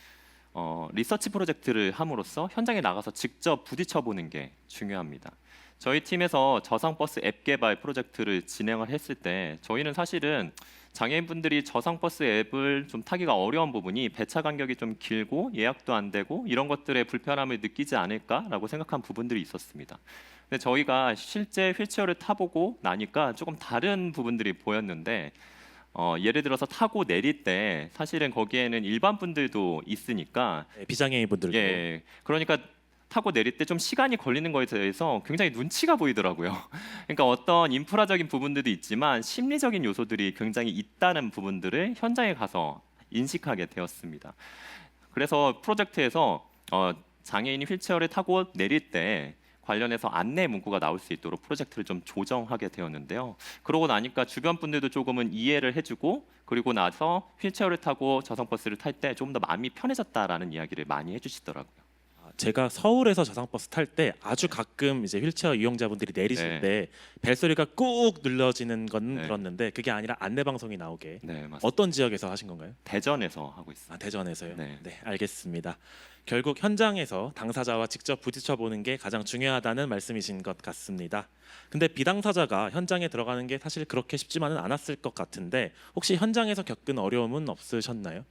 Speaker 10: 리서치 프로젝트를 함으로써 현장에 나가서 직접 부딪혀 보는 게 중요합니다. 저희 팀에서 저상버스 앱 개발 프로젝트를 진행을 했을 때 저희는 사실은 장애인분들이 저상버스 앱을 좀 타기가 어려운 부분이 배차 간격이 좀 길고 예약도 안 되고 이런 것들의 불편함을 느끼지 않을까라고 생각한 부분들이 있었습니다. 근데 저희가 실제 휠체어를 타보고 나니까 조금 다른 부분들이 보였는데 예를 들어서 타고 내릴 때 사실은 거기에는 일반 분들도 있으니까
Speaker 12: 네, 비장애인 분들도
Speaker 10: 예, 그러니까 타고 내릴 때 좀 시간이 걸리는 거에 대해서 굉장히 눈치가 보이더라고요. 그러니까 어떤 인프라적인 부분들도 있지만 심리적인 요소들이 굉장히 있다는 부분들을 현장에 가서 인식하게 되었습니다. 그래서 프로젝트에서 장애인이 휠체어를 타고 내릴 때 관련해서 안내 문구가 나올 수 있도록 프로젝트를 좀 조정하게 되었는데요. 그러고 나니까 주변 분들도 조금은 이해를 해주고 그리고 나서 휠체어를 타고 저상버스를 탈 때 좀 더 마음이 편해졌다라는 이야기를 많이 해주시더라고요.
Speaker 12: 제가 서울에서 저상버스 탈 때 아주 가끔 이제 휠체어 이용자분들이 내리실
Speaker 10: 네.
Speaker 12: 때 벨소리가 꾹 눌러지는 건
Speaker 10: 네.
Speaker 12: 들었는데 그게 아니라 안내 방송이 나오게
Speaker 10: 네, 맞습니다.
Speaker 12: 어떤 지역에서 하신 건가요?
Speaker 10: 대전에서 하고 있습니다.
Speaker 12: 아, 대전에서요?
Speaker 10: 네.
Speaker 12: 네, 알겠습니다. 결국 현장에서 당사자와 직접 부딪혀 보는 게 가장 중요하다는 말씀이신 것 같습니다. 근데 비당사자가 현장에 들어가는 게 사실 그렇게 쉽지만은 않았을 것 같은데 혹시 현장에서 겪은 어려움은 없으셨나요?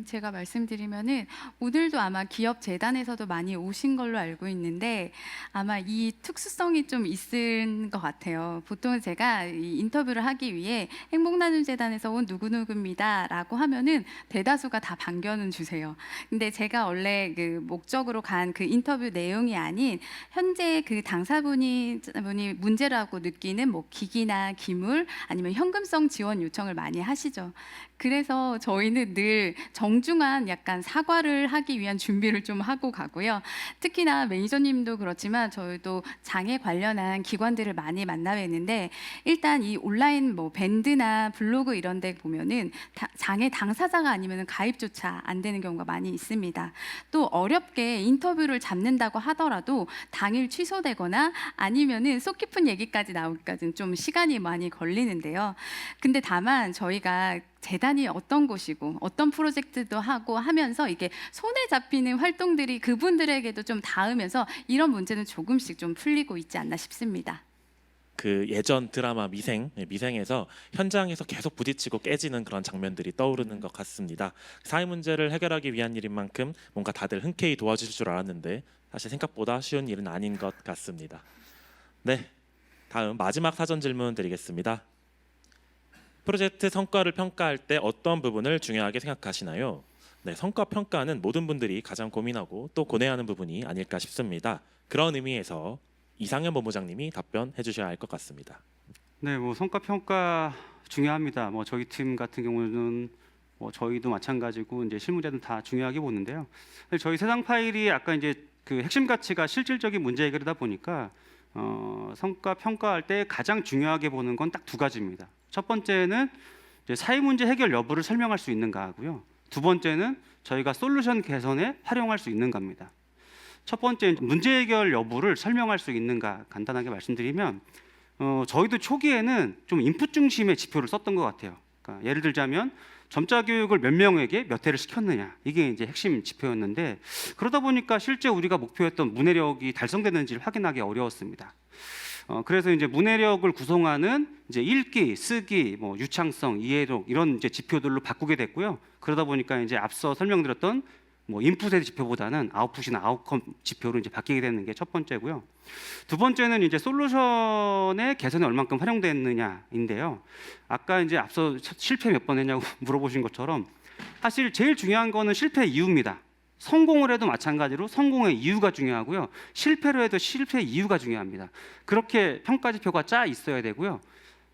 Speaker 6: 제가 말씀드리면은 오늘도 아마 기업 재단에서도 많이 오신 걸로 알고 있는데 아마 이 특수성이 좀 있을 것 같아요. 보통 제가 이 인터뷰를 하기 위해 행복나눔재단에서 온 누구누구입니다라고 하면은 대다수가 다 반겨는 주세요. 근데 제가 원래 그 목적으로 간 그 인터뷰 내용이 아닌 현재 그 당사분이 문제라고 느끼는 뭐 기기나 기물 아니면 현금성 지원 요청을 많이 하시죠. 그래서 저희는 늘 정중한 약간 사과를 하기 위한 준비를 좀 하고 가고요. 특히나 매니저님도 그렇지만 저희도 장애 관련한 기관들을 많이 만나뵀는데 일단 이 온라인 뭐 밴드나 블로그 이런 데 보면은 장애 당사자가 아니면 가입조차 안 되는 경우가 많이 있습니다. 또 어렵게 인터뷰를 잡는다고 하더라도 당일 취소되거나 아니면은 속 깊은 얘기까지 나오기까지는 좀 시간이 많이 걸리는데요. 근데 다만 저희가 재단이 어떤 곳이고 어떤 프로젝트도 하고 하면서 이게 손에 잡히는 활동들이 그분들에게도 좀 닿으면서 이런 문제는 조금씩 좀 풀리고 있지 않나 싶습니다.
Speaker 12: 그 예전 드라마 미생에서 현장에서 계속 부딪히고 깨지는 그런 장면들이 떠오르는 것 같습니다. 사회 문제를 해결하기 위한 일인 만큼 뭔가 다들 흔쾌히 도와주실 줄 알았는데 사실 생각보다 쉬운 일은 아닌 것 같습니다. 네, 다음 마지막 사전 질문 드리겠습니다. 프로젝트 성과를 평가할 때 어떤 부분을 중요하게 생각하시나요? 네, 성과 평가는 모든 분들이 가장 고민하고 또 고뇌하는 부분이 아닐까 싶습니다. 그런 의미에서 이상현 본부장님이 답변해 주셔야 할 것 같습니다.
Speaker 1: 네, 뭐 성과 평가 중요합니다. 뭐 저희 팀 같은 경우는 뭐 저희도 마찬가지고 이제 실무자는 다 중요하게 보는데요. 저희 세상 파일이 아까 이제 그 핵심 가치가 실질적인 문제 해결이다 보니까 성과 평가할 때 가장 중요하게 보는 건 딱 두 가지입니다. 첫 번째는 이제 사회 문제 해결 여부를 설명할 수 있는가 하고요. 두 번째는 저희가 솔루션 개선에 활용할 수 있는가입니다. 첫 번째 문제 해결 여부를 설명할 수 있는가 간단하게 말씀드리면 저희도 초기에는 좀 인풋 중심의 지표를 썼던 것 같아요. 그러니까 예를 들자면 점자 교육을 몇 명에게 몇 회를 시켰느냐 이게 이제 핵심 지표였는데 그러다 보니까 실제 우리가 목표했던 문해력이 달성되는지를 확인하기 어려웠습니다. 그래서 이제 문해력을 구성하는 이제 읽기, 쓰기, 뭐 유창성, 이해력 이런 이제 지표들로 바꾸게 됐고요. 그러다 보니까 이제 앞서 설명드렸던 뭐 인풋의 지표보다는 아웃풋이나 아웃컴 지표로 이제 바뀌게 되는 게 첫 번째고요. 두 번째는 이제 솔루션의 개선에 얼만큼 활용됐느냐인데요. 아까 이제 앞서 실패 몇 번 했냐고 물어보신 것처럼 사실 제일 중요한 거는 실패 이유입니다. 성공을 해도 마찬가지로 성공의 이유가 중요하고요. 실패를 해도 실패 이유가 중요합니다. 그렇게 평가 지표가 짜 있어야 되고요.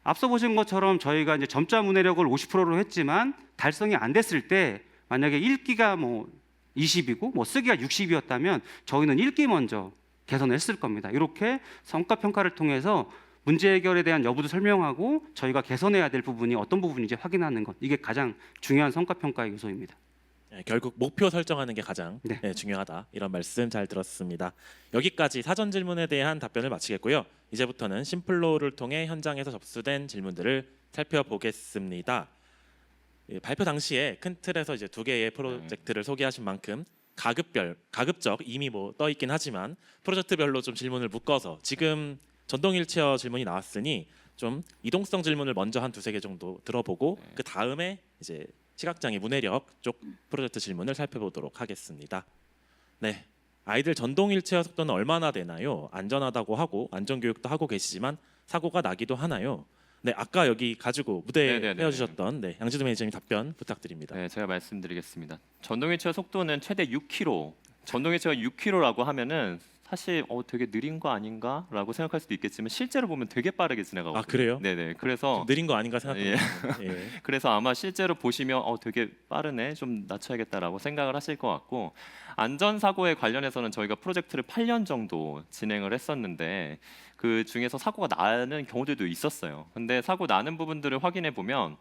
Speaker 1: 앞서 보신 것처럼 저희가 이제 점자 문해력을 50%로 했지만 달성이 안 됐을 때 만약에 읽기가 뭐 20이고 뭐 쓰기가 60이었다면 저희는 읽기 먼저 개선을 했을 겁니다. 이렇게 성과 평가를 통해서 문제 해결에 대한 여부도 설명하고 저희가 개선해야 될 부분이 어떤 부분인지 확인하는 것 이게 가장 중요한 성과 평가의 요소입니다.
Speaker 12: 네, 결국 목표 설정하는 게 가장
Speaker 1: 네.
Speaker 12: 중요하다 이런 말씀 잘 들었습니다. 여기까지 사전 질문에 대한 답변을 마치겠고요. 이제부터는 심플로우를 통해 현장에서 접수된 질문들을 살펴보겠습니다. 발표 당시에 큰 틀에서 이제 두 개의 프로젝트를 소개하신 만큼 가급적 이미 뭐 떠 있긴 하지만 프로젝트별로 좀 질문을 묶어서 지금 전동 휠체어 질문이 나왔으니 좀 이동성 질문을 먼저 한 두세 개 정도 들어보고 그 다음에 이제 시각장애 문해력 쪽 프로젝트 질문을 살펴보도록 하겠습니다. 네, 아이들 전동 휠체어 속도는 얼마나 되나요? 안전하다고 하고 안전교육도 하고 계시지만 사고가 나기도 하나요? 네, 아까 여기 가지고 무대에
Speaker 10: 네네네.
Speaker 12: 세워주셨던 양진우 매니저님 답변 부탁드립니다.
Speaker 10: 네, 제가 말씀드리겠습니다. 전동 휠체어 속도는 최대 6km. 전동 휠체어 6km라고 하면은 사실 되게 느린 거 아닌가라고 생각할 수도 있겠지만 실제로 보면 되게 빠르게 지나가거든요.
Speaker 12: 아, 그래요?
Speaker 10: 네네. 그래서
Speaker 12: 좀 느린 거 아닌가 생각합니다.
Speaker 10: 그래서 아마 실제로 보시면 되게 빠르네, 좀 낮춰야겠다라고 생각을 하실 것 같고, 안전사고에 관련해서는 저희가 프로젝트를 8년 정도 진행을 했었는데 그 중에서 사고가 나는 경우들도 있었어요. 근데 사고 나는 부분들을 확인해 보면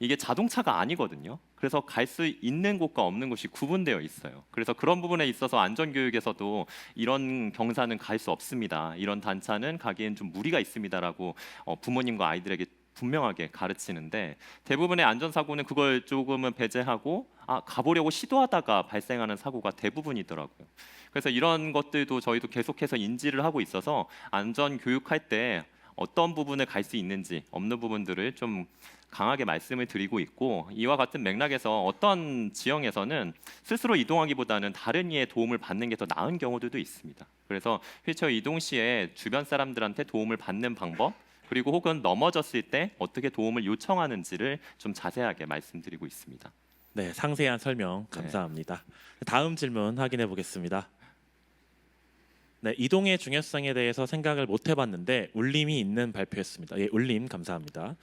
Speaker 10: 이게 자동차가 아니거든요. 그래서 갈 수 있는 곳과 없는 곳이 구분되어 있어요. 그래서 그런 부분에 있어서 안전교육에서도 이런 경사는 갈 수 없습니다, 이런 단차는 가기엔 좀 무리가 있습니다라고 부모님과 아이들에게 분명하게 가르치는데, 대부분의 안전사고는 그걸 조금은 배제하고 가보려고 시도하다가 발생하는 사고가 대부분이더라고요. 그래서 이런 것들도 저희도 계속해서 인지를 하고 있어서 안전교육할 때 어떤 부분을 갈 수 있는지 없는 부분들을 좀 강하게 말씀을 드리고 있고, 이와 같은 맥락에서 어떤 지형에서는 스스로 이동하기보다는 다른 이의 도움을 받는 게 더 나은 경우들도 있습니다. 그래서 휠체어 이동 시에 주변 사람들한테 도움을 받는 방법, 그리고 혹은 넘어졌을 때 어떻게 도움을 요청하는지를 좀 자세하게 말씀드리고 있습니다.
Speaker 12: 네, 상세한 설명 감사합니다. 다음 질문 확인해 보겠습니다. 네, 이동의 중요성에 대해서 생각을 못 해봤는데 울림이 있는 발표였습니다. 예, 울림 감사합니다.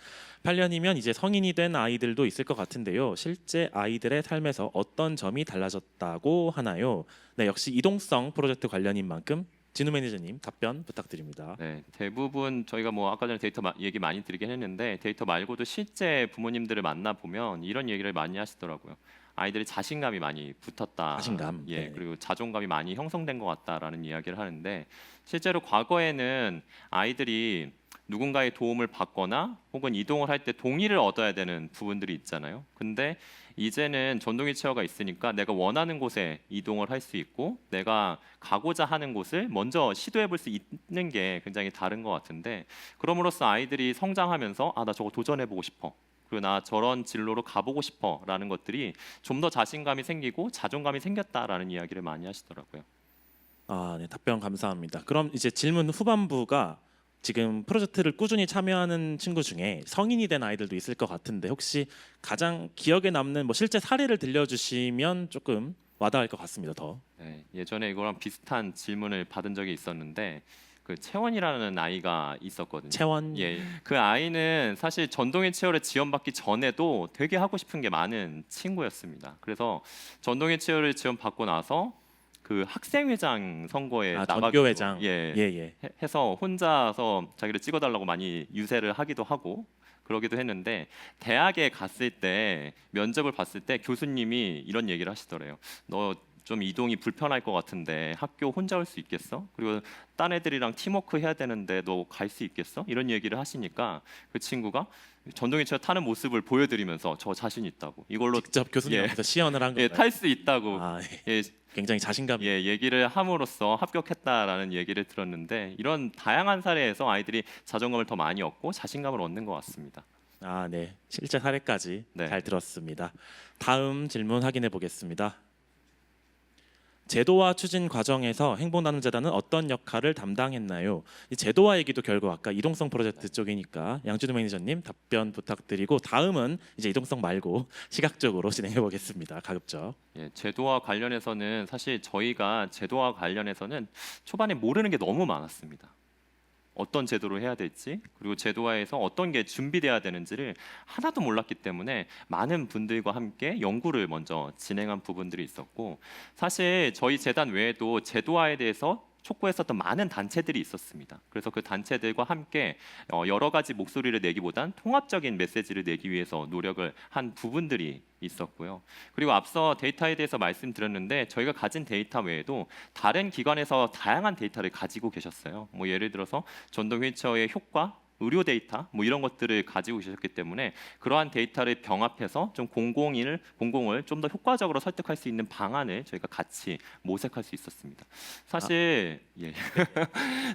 Speaker 12: 8년이면 이제 성인이 된 아이들도 있을 것 같은데요. 실제 아이들의 삶에서 어떤 점이 달라졌다고 하나요? 네, 역시 이동성 프로젝트 관련인 만큼 진우 매니저님 답변 부탁드립니다.
Speaker 10: 네, 대부분 저희가 아까 전에 데이터 얘기 많이 드리긴 했는데 데이터 말고도 실제 부모님들을 만나 보면 이런 얘기를 많이 하시더라고요. 아이들이 자신감이 많이 붙었다.
Speaker 12: 자신감.
Speaker 10: 예,
Speaker 12: 네.
Speaker 10: 그리고 자존감이 많이 형성된 것 같다라는 이야기를 하는데, 실제로 과거에는 아이들이 누군가의 도움을 받거나 혹은 이동을 할 때 동의를 얻어야 되는 부분들이 있잖아요. 근데 이제는 전동휠체어가 있으니까 내가 원하는 곳에 이동을 할 수 있고 내가 가고자 하는 곳을 먼저 시도해 볼 수 있는 게 굉장히 다른 것 같은데, 그럼으로써 아이들이 성장하면서 나 저거 도전해 보고 싶어, 그리고 나 저런 진로로 가보고 싶어라는 것들이 좀 더 자신감이 생기고 자존감이 생겼다라는 이야기를 많이 하시더라고요.
Speaker 12: 네, 답변 감사합니다. 그럼 이제 질문 후반부가 지금 프로젝트를 꾸준히 참여하는 친구 중에 성인이 된 아이들도 있을 것 같은데 혹시 가장 기억에 남는 실제 사례를 들려주시면 조금 와닿을 것 같습니다. 더.
Speaker 10: 네, 예전에 이거랑 비슷한 질문을 받은 적이 있었는데 그 채원이라는 아이가 있었거든요.
Speaker 12: 채원.
Speaker 10: 예, 그 아이는 사실 전동휠체어를 지원받기 전에도 되게 하고 싶은 게 많은 친구였습니다. 그래서 전동휠체어를 지원받고 나서 그 학생회장 선거에 나가고
Speaker 12: 전교회장.
Speaker 10: 해서 혼자서 자기를 찍어달라고 많이 유세를 하기도 하고 그러기도 했는데, 대학에 갔을 때 면접을 봤을 때 교수님이 이런 얘기를 하시더래요. 너 좀 이동이 불편할 것 같은데 학교 혼자 올 수 있겠어? 그리고 딴 애들이랑 팀워크 해야 되는데 너 갈 수 있겠어? 이런 얘기를 하시니까 그 친구가 전동휠체어 타는 모습을 보여드리면서 저 자신 있다고, 이걸로
Speaker 12: 직접 교수님 앞에서 시연을 한 거예요.
Speaker 10: 탈 수 있다고
Speaker 12: 굉장히 자신감이
Speaker 10: 얘기를 함으로써 합격했다라는 얘기를 들었는데, 이런 다양한 사례에서 아이들이 자존감을 더 많이 얻고 자신감을 얻는 것 같습니다.
Speaker 12: 네, 실제 사례까지 잘 들었습니다. 다음 질문 확인해 보겠습니다. 제도화 추진 과정에서 행복나눔재단은 어떤 역할을 담당했나요? 이 제도화 얘기도 결국 아까 이동성 프로젝트 쪽이니까 양준우 매니저님 답변 부탁드리고, 다음은 이제 이동성 말고 시각적으로 진행해 보겠습니다. 가급적.
Speaker 10: 예, 제도화 관련해서는 사실 저희가 제도화 관련해서는 초반에 모르는 게 너무 많았습니다. 어떤 제도로 해야 될지, 그리고 제도화에서 어떤 게 준비돼야 되는지를 하나도 몰랐기 때문에 많은 분들과 함께 연구를 먼저 진행한 부분들이 있었고, 사실 저희 재단 외에도 제도화에 대해서 촉구했었던 많은 단체들이 있었습니다. 그래서 그 단체들과 함께 여러 가지 목소리를 내기보단 통합적인 메시지를 내기 위해서 노력을 한 부분들이 있었고요. 그리고 앞서 데이터에 대해서 말씀드렸는데 저희가 가진 데이터 외에도 다른 기관에서 다양한 데이터를 가지고 계셨어요. 예를 들어서 전동 휠체어의 효과, 의료 데이터 이런 것들을 가지고 계셨기 때문에 그러한 데이터를 병합해서 좀 공공을 좀 더 효과적으로 설득할 수 있는 방안을 저희가 같이 모색할 수 있었습니다. 사실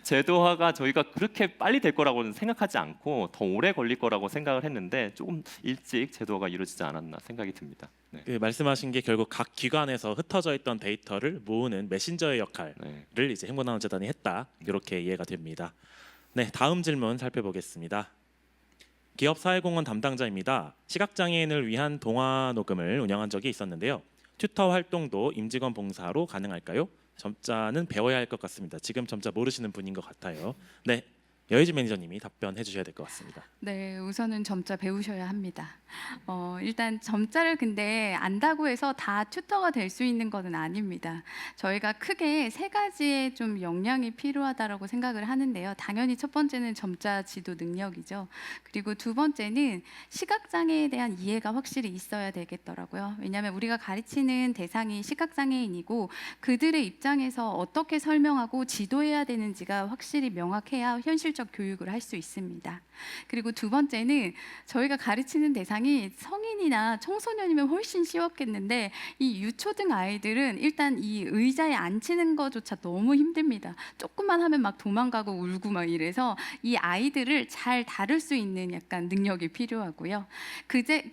Speaker 10: 제도화가 저희가 그렇게 빨리 될 거라고는 생각하지 않고 더 오래 걸릴 거라고 생각을 했는데 조금 일찍 제도화가 이루어지지 않았나 생각이 듭니다.
Speaker 12: 그 말씀하신 게 결국 각 기관에서 흩어져 있던 데이터를 모으는 메신저의 역할을 이제 행복나눔재단이 했다, 이렇게 이해가 됩니다. 네, 다음 질문 살펴보겠습니다. 기업사회공헌 담당자입니다. 시각장애인을 위한 동화 녹음을 운영한 적이 있었는데요. 튜터 활동도 임직원 봉사로 가능할까요? 점자는 배워야 할 것 같습니다. 지금 점자 모르시는 분인 것 같아요. 네, 여혜진 매니저님이 답변해 주셔야 될 것 같습니다.
Speaker 6: 네, 우선은 점자 배우셔야 합니다. 일단 점자를 근데 안다고 해서 다 튜터가 될 수 있는 것은 아닙니다. 저희가 크게 세 가지의 좀 역량이 필요하다라고 생각을 하는데요. 당연히 첫 번째는 점자 지도 능력이죠. 그리고 두 번째는 시각장애에 대한 이해가 확실히 있어야 되겠더라고요. 왜냐하면 우리가 가르치는 대상이 시각장애인이고 그들의 입장에서 어떻게 설명하고 지도해야 되는지가 확실히 명확해야 현실적 교육을 할 수 있습니다. 그리고 두 번째는 저희가 가르치는 대상이 성인이나 청소년이면 훨씬 쉬웠겠는데 이 유초등 아이들은 일단 이 의자에 앉히는 것조차 너무 힘듭니다. 조금만 하면 막 도망가고 울고 막 이래서 이 아이들을 잘 다룰 수 있는 약간 능력이 필요하고요.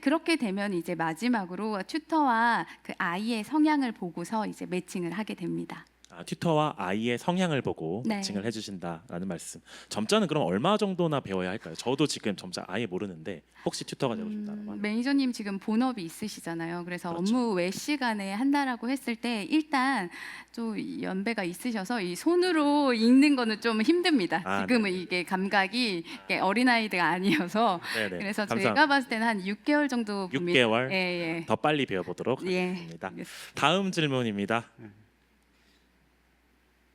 Speaker 6: 그렇게 되면 이제 마지막으로 튜터와 그 아이의 성향을 보고서 이제 매칭을 하게 됩니다.
Speaker 12: 튜터와 아이의 성향을 보고
Speaker 6: 네.
Speaker 12: 매칭을 해주신다라는 말씀. 점자는 그럼 얼마 정도나 배워야 할까요? 저도 지금 점자 아예 모르는데 혹시 튜터가 되고 싶다면
Speaker 6: 매니저님 지금 본업이 있으시잖아요. 그래서
Speaker 12: 그렇죠.
Speaker 6: 업무 외 시간에 한다라고 했을 때 일단 좀 연배가 있으셔서 이 손으로 읽는 거는 좀 힘듭니다. 지금은
Speaker 12: 네네.
Speaker 6: 이게 감각이 이게 어린아이들가 아니어서
Speaker 12: 네네.
Speaker 6: 그래서
Speaker 12: 감사합니다.
Speaker 6: 제가 봤을 때는 한 6개월 정도 봅니다.
Speaker 12: 6개월
Speaker 6: 예.
Speaker 12: 더 빨리 배워보도록
Speaker 6: 예.
Speaker 12: 하겠습니다. 다음 질문입니다.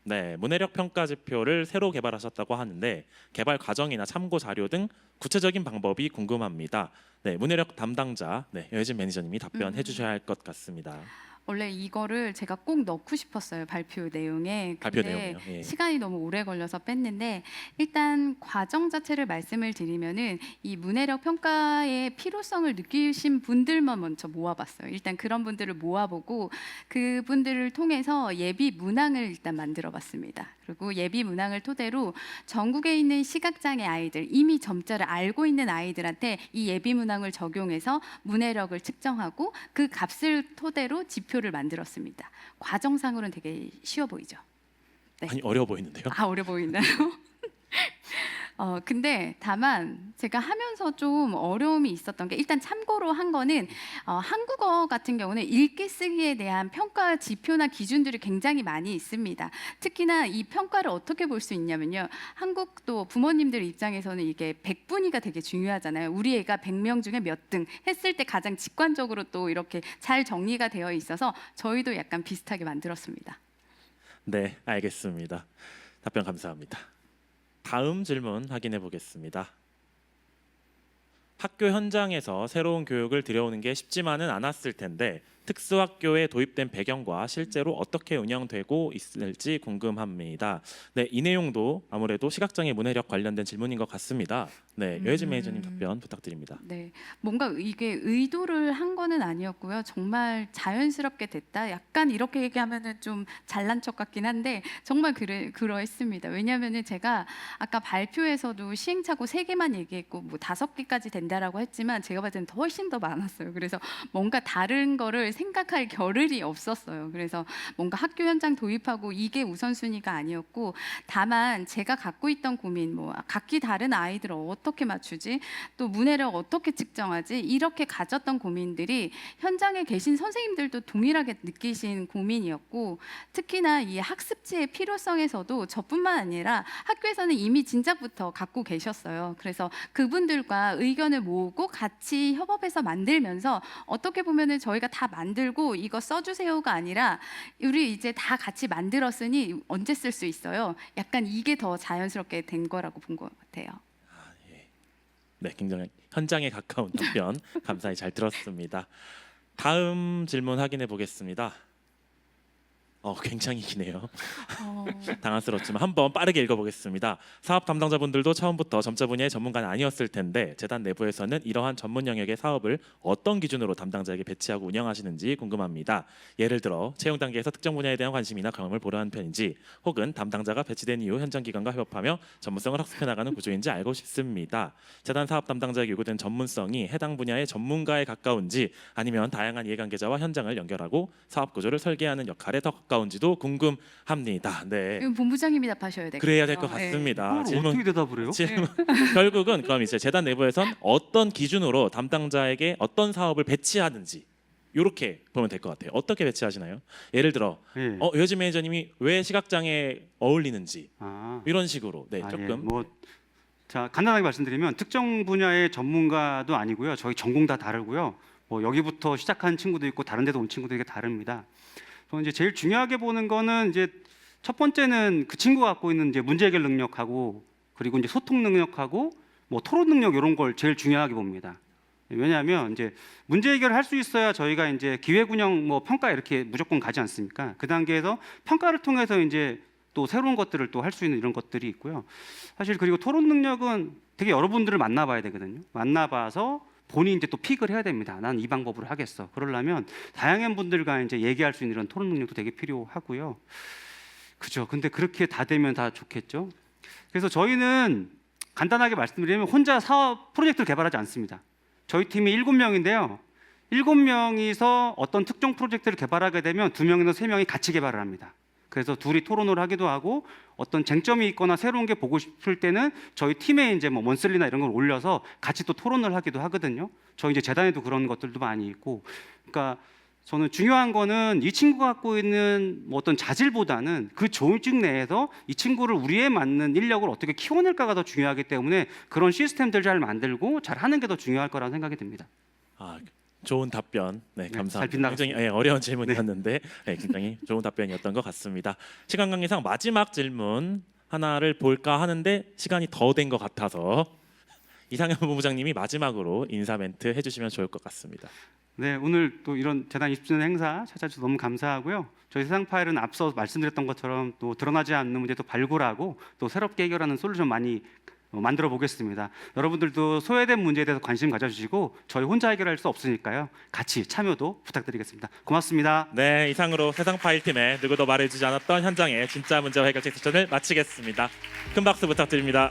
Speaker 12: 네, 문해력 평가 지표를 새로 개발하셨다고 하는데 개발 과정이나 참고 자료 등 구체적인 방법이 궁금합니다. 네, 문해력 담당자 여혜진 매니저님이 답변해 주셔야 할 것 같습니다.
Speaker 6: 원래 이거를 제가 꼭 넣고 싶었어요, 발표 내용에.
Speaker 12: 발표
Speaker 6: 근데
Speaker 12: 내용이요? 예.
Speaker 6: 시간이 너무 오래 걸려서 뺐는데 일단 과정 자체를 말씀을 드리면은 이 문해력 평가의 필요성을 느끼신 분들만 먼저 모아봤어요. 일단 그런 분들을 모아보고 그분들을 통해서 예비 문항을 일단 만들어봤습니다. 그리고 예비 문항을 토대로 전국에 있는 시각장애 아이들, 이미 점자를 알고 있는 아이들한테 이 예비 문항을 적용해서 문해력을 측정하고 그 값을 토대로 지표를 만들었습니다. 과정상으로는 되게 쉬워 보이죠? 네.
Speaker 12: 아니 어려워 보이는데요.
Speaker 6: 어려 보이나요? 근데 다만 제가 하면서 좀 어려움이 있었던 게 일단 참고로 한 거는 한국어 같은 경우는 읽기 쓰기에 대한 평가 지표나 기준들이 굉장히 많이 있습니다. 특히나 이 평가를 어떻게 볼 수 있냐면요. 한국도 부모님들 입장에서는 이게 100분위가 되게 중요하잖아요. 우리 애가 100명 중에 몇 등 했을 때 가장 직관적으로 또 이렇게 잘 정리가 되어 있어서 저희도 약간 비슷하게 만들었습니다.
Speaker 12: 네, 알겠습니다. 답변 감사합니다. 다음 질문 확인해 보겠습니다. 학교 현장에서 새로운 교육을 들여오는 게 쉽지만은 않았을 텐데 특수학교에 도입된 배경과 실제로 어떻게 운영되고 있을지 궁금합니다. 네, 이 내용도 아무래도 시각장애 문해력 관련된 질문인 것 같습니다. 네, 여혜진 매니저님 답변 부탁드립니다.
Speaker 6: 네, 뭔가 이게 의도를 한 거는 아니었고요. 정말 자연스럽게 됐다. 약간 이렇게 얘기하면은 좀 잘난 척 같긴 한데 정말 그러했습니다. 왜냐하면은 제가 아까 발표에서도 시행착오 3개만 얘기했고 뭐 5개까지 된다라고 했지만 제가 봤을 때는 훨씬 더 많았어요. 그래서 뭔가 다른 거를 생각할 겨를이 없었어요. 그래서 뭔가 학교 현장 도입하고 이게 우선순위가 아니었고 다만 제가 갖고 있던 고민, 뭐 각기 다른 아이들을 어떻게 맞추지, 또 문해력 어떻게 측정하지, 이렇게 가졌던 고민들이 현장에 계신 선생님들도 동일하게 느끼신 고민이었고 특히나 이 학습지의 필요성에서도 저뿐만 아니라 학교에서는 이미 진작부터 갖고 계셨어요. 그래서 그분들과 의견을 모으고 같이 협업해서 만들면서 어떻게 보면은 저희가 다 만들고 이거 써주세요가 아니라 우리 이제 다 같이 만들었으니 언제 쓸 수 있어요. 약간 이게 더 자연스럽게 된 거라고 본 것 같아요.
Speaker 12: 네, 굉장히 현장에 가까운 답변 감사히 잘 들었습니다. 다음 질문 확인해 보겠습니다. 굉장히 기네요. 당황스럽지만 한번 빠르게 읽어보겠습니다. 사업 담당자분들도 처음부터 점자 분야의 전문가는 아니었을 텐데 재단 내부에서는 이러한 전문 영역의 사업을 어떤 기준으로 담당자에게 배치하고 운영하시는지 궁금합니다. 예를 들어 채용 단계에서 특정 분야에 대한 관심이나 경험을 보려는 편인지 혹은 담당자가 배치된 이후 현장 기관과 협업하며 전문성을 학습해 나가는 구조인지 알고 싶습니다. 재단 사업 담당자에게 요구된 전문성이 해당 분야의 전문가에 가까운지 아니면 다양한 이해관계자와 현장을 연결하고 사업 구조를 설계하는 역할에 더 가까운지 가까운지도 궁금합니다. 네.
Speaker 6: 이건 본부장님이 답하셔야 돼요.
Speaker 12: 그래야 될 것 같습니다.
Speaker 1: 그걸 어떻게 대답을 해요?
Speaker 12: 질문. 결국은 그럼 이제 재단 내부에선 어떤 기준으로 담당자에게 어떤 사업을 배치하는지 이렇게 보면 될 것 같아요. 어떻게 배치하시나요? 예를 들어
Speaker 1: 예.
Speaker 12: 요즘 매니저님이 왜 시각장애 어울리는지
Speaker 1: 아.
Speaker 12: 이런 식으로 네,
Speaker 1: 아,
Speaker 12: 조금
Speaker 1: 예. 자, 간단하게 말씀드리면 특정 분야의 전문가도 아니고요. 저희 전공 다 다르고요. 여기부터 시작한 친구도 있고 다른 데도 온 친구도 되게 다릅니다. 저는 이제 제일 중요하게 보는 거는 이제 첫 번째는 그 친구가 갖고 있는 이제 문제 해결 능력하고 그리고 이제 소통 능력하고 토론 능력 이런 걸 제일 중요하게 봅니다. 왜냐하면 이제 문제 해결을 할 수 있어야 저희가 이제 기획운영 평가 이렇게 무조건 가지 않습니까? 그 단계에서 평가를 통해서 이제 또 새로운 것들을 또 할 수 있는 이런 것들이 있고요. 사실 그리고 토론 능력은 되게 여러분들을 만나봐야 되거든요. 만나봐서 본인이 이제 또 픽을 해야 됩니다. 난 이 방법으로 하겠어. 그러려면 다양한 분들과 이제 얘기할 수 있는 이런 토론 능력도 되게 필요하고요. 그죠? 근데 그렇게 다 되면 다 좋겠죠. 그래서 저희는 간단하게 말씀드리면 혼자 사업 프로젝트를 개발하지 않습니다. 저희 팀이 7명인데요. 7명이서 어떤 특정 프로젝트를 개발하게 되면 2명이나 3명이 같이 개발을 합니다. 그래서 둘이 토론을 하기도 하고 어떤 쟁점이 있거나 새로운 게 보고 싶을 때는 저희 팀에 이제 원슬리나 이런 걸 올려서 같이 또 토론을 하기도 하거든요. 저희 이제 재단에도 그런 것들도 많이 있고, 그러니까 저는 중요한 거는 이 친구가 갖고 있는 어떤 자질보다는 그 조직 내에서 이 친구를 우리에 맞는 인력을 어떻게 키워낼까가 더 중요하기 때문에 그런 시스템들 잘 만들고 잘 하는 게 더 중요할 거라는 생각이 듭니다.
Speaker 12: 좋은 답변, 네,
Speaker 1: 잘
Speaker 12: 감사합니다.
Speaker 1: 빗나갔습니다.
Speaker 12: 굉장히 어려운 질문이었는데 굉장히 좋은 답변이었던 것 같습니다. 시간 관계상 마지막 질문 하나를 볼까 하는데 시간이 더 된 것 같아서 이상현 본부장님이 마지막으로 인사 멘트 해주시면 좋을 것 같습니다.
Speaker 1: 네, 오늘 또 이런 재단 20주년 행사 찾아주셔서 너무 감사하고요. 저희 세상 파일은 앞서 말씀드렸던 것처럼 또 드러나지 않는 문제도 발굴하고 또 새롭게 해결하는 솔루션 많이 만들어 보겠습니다. 여러분들도 소외된 문제에 대해서 관심 가져주시고 저희 혼자 해결할 수 없으니까요. 같이 참여도 부탁드리겠습니다. 고맙습니다.
Speaker 12: 네, 이상으로 세상 파일 팀의 누구도 말해주지 않았던 현장의 진짜 문제와 해결책 세션을 마치겠습니다. 큰 박수 부탁드립니다.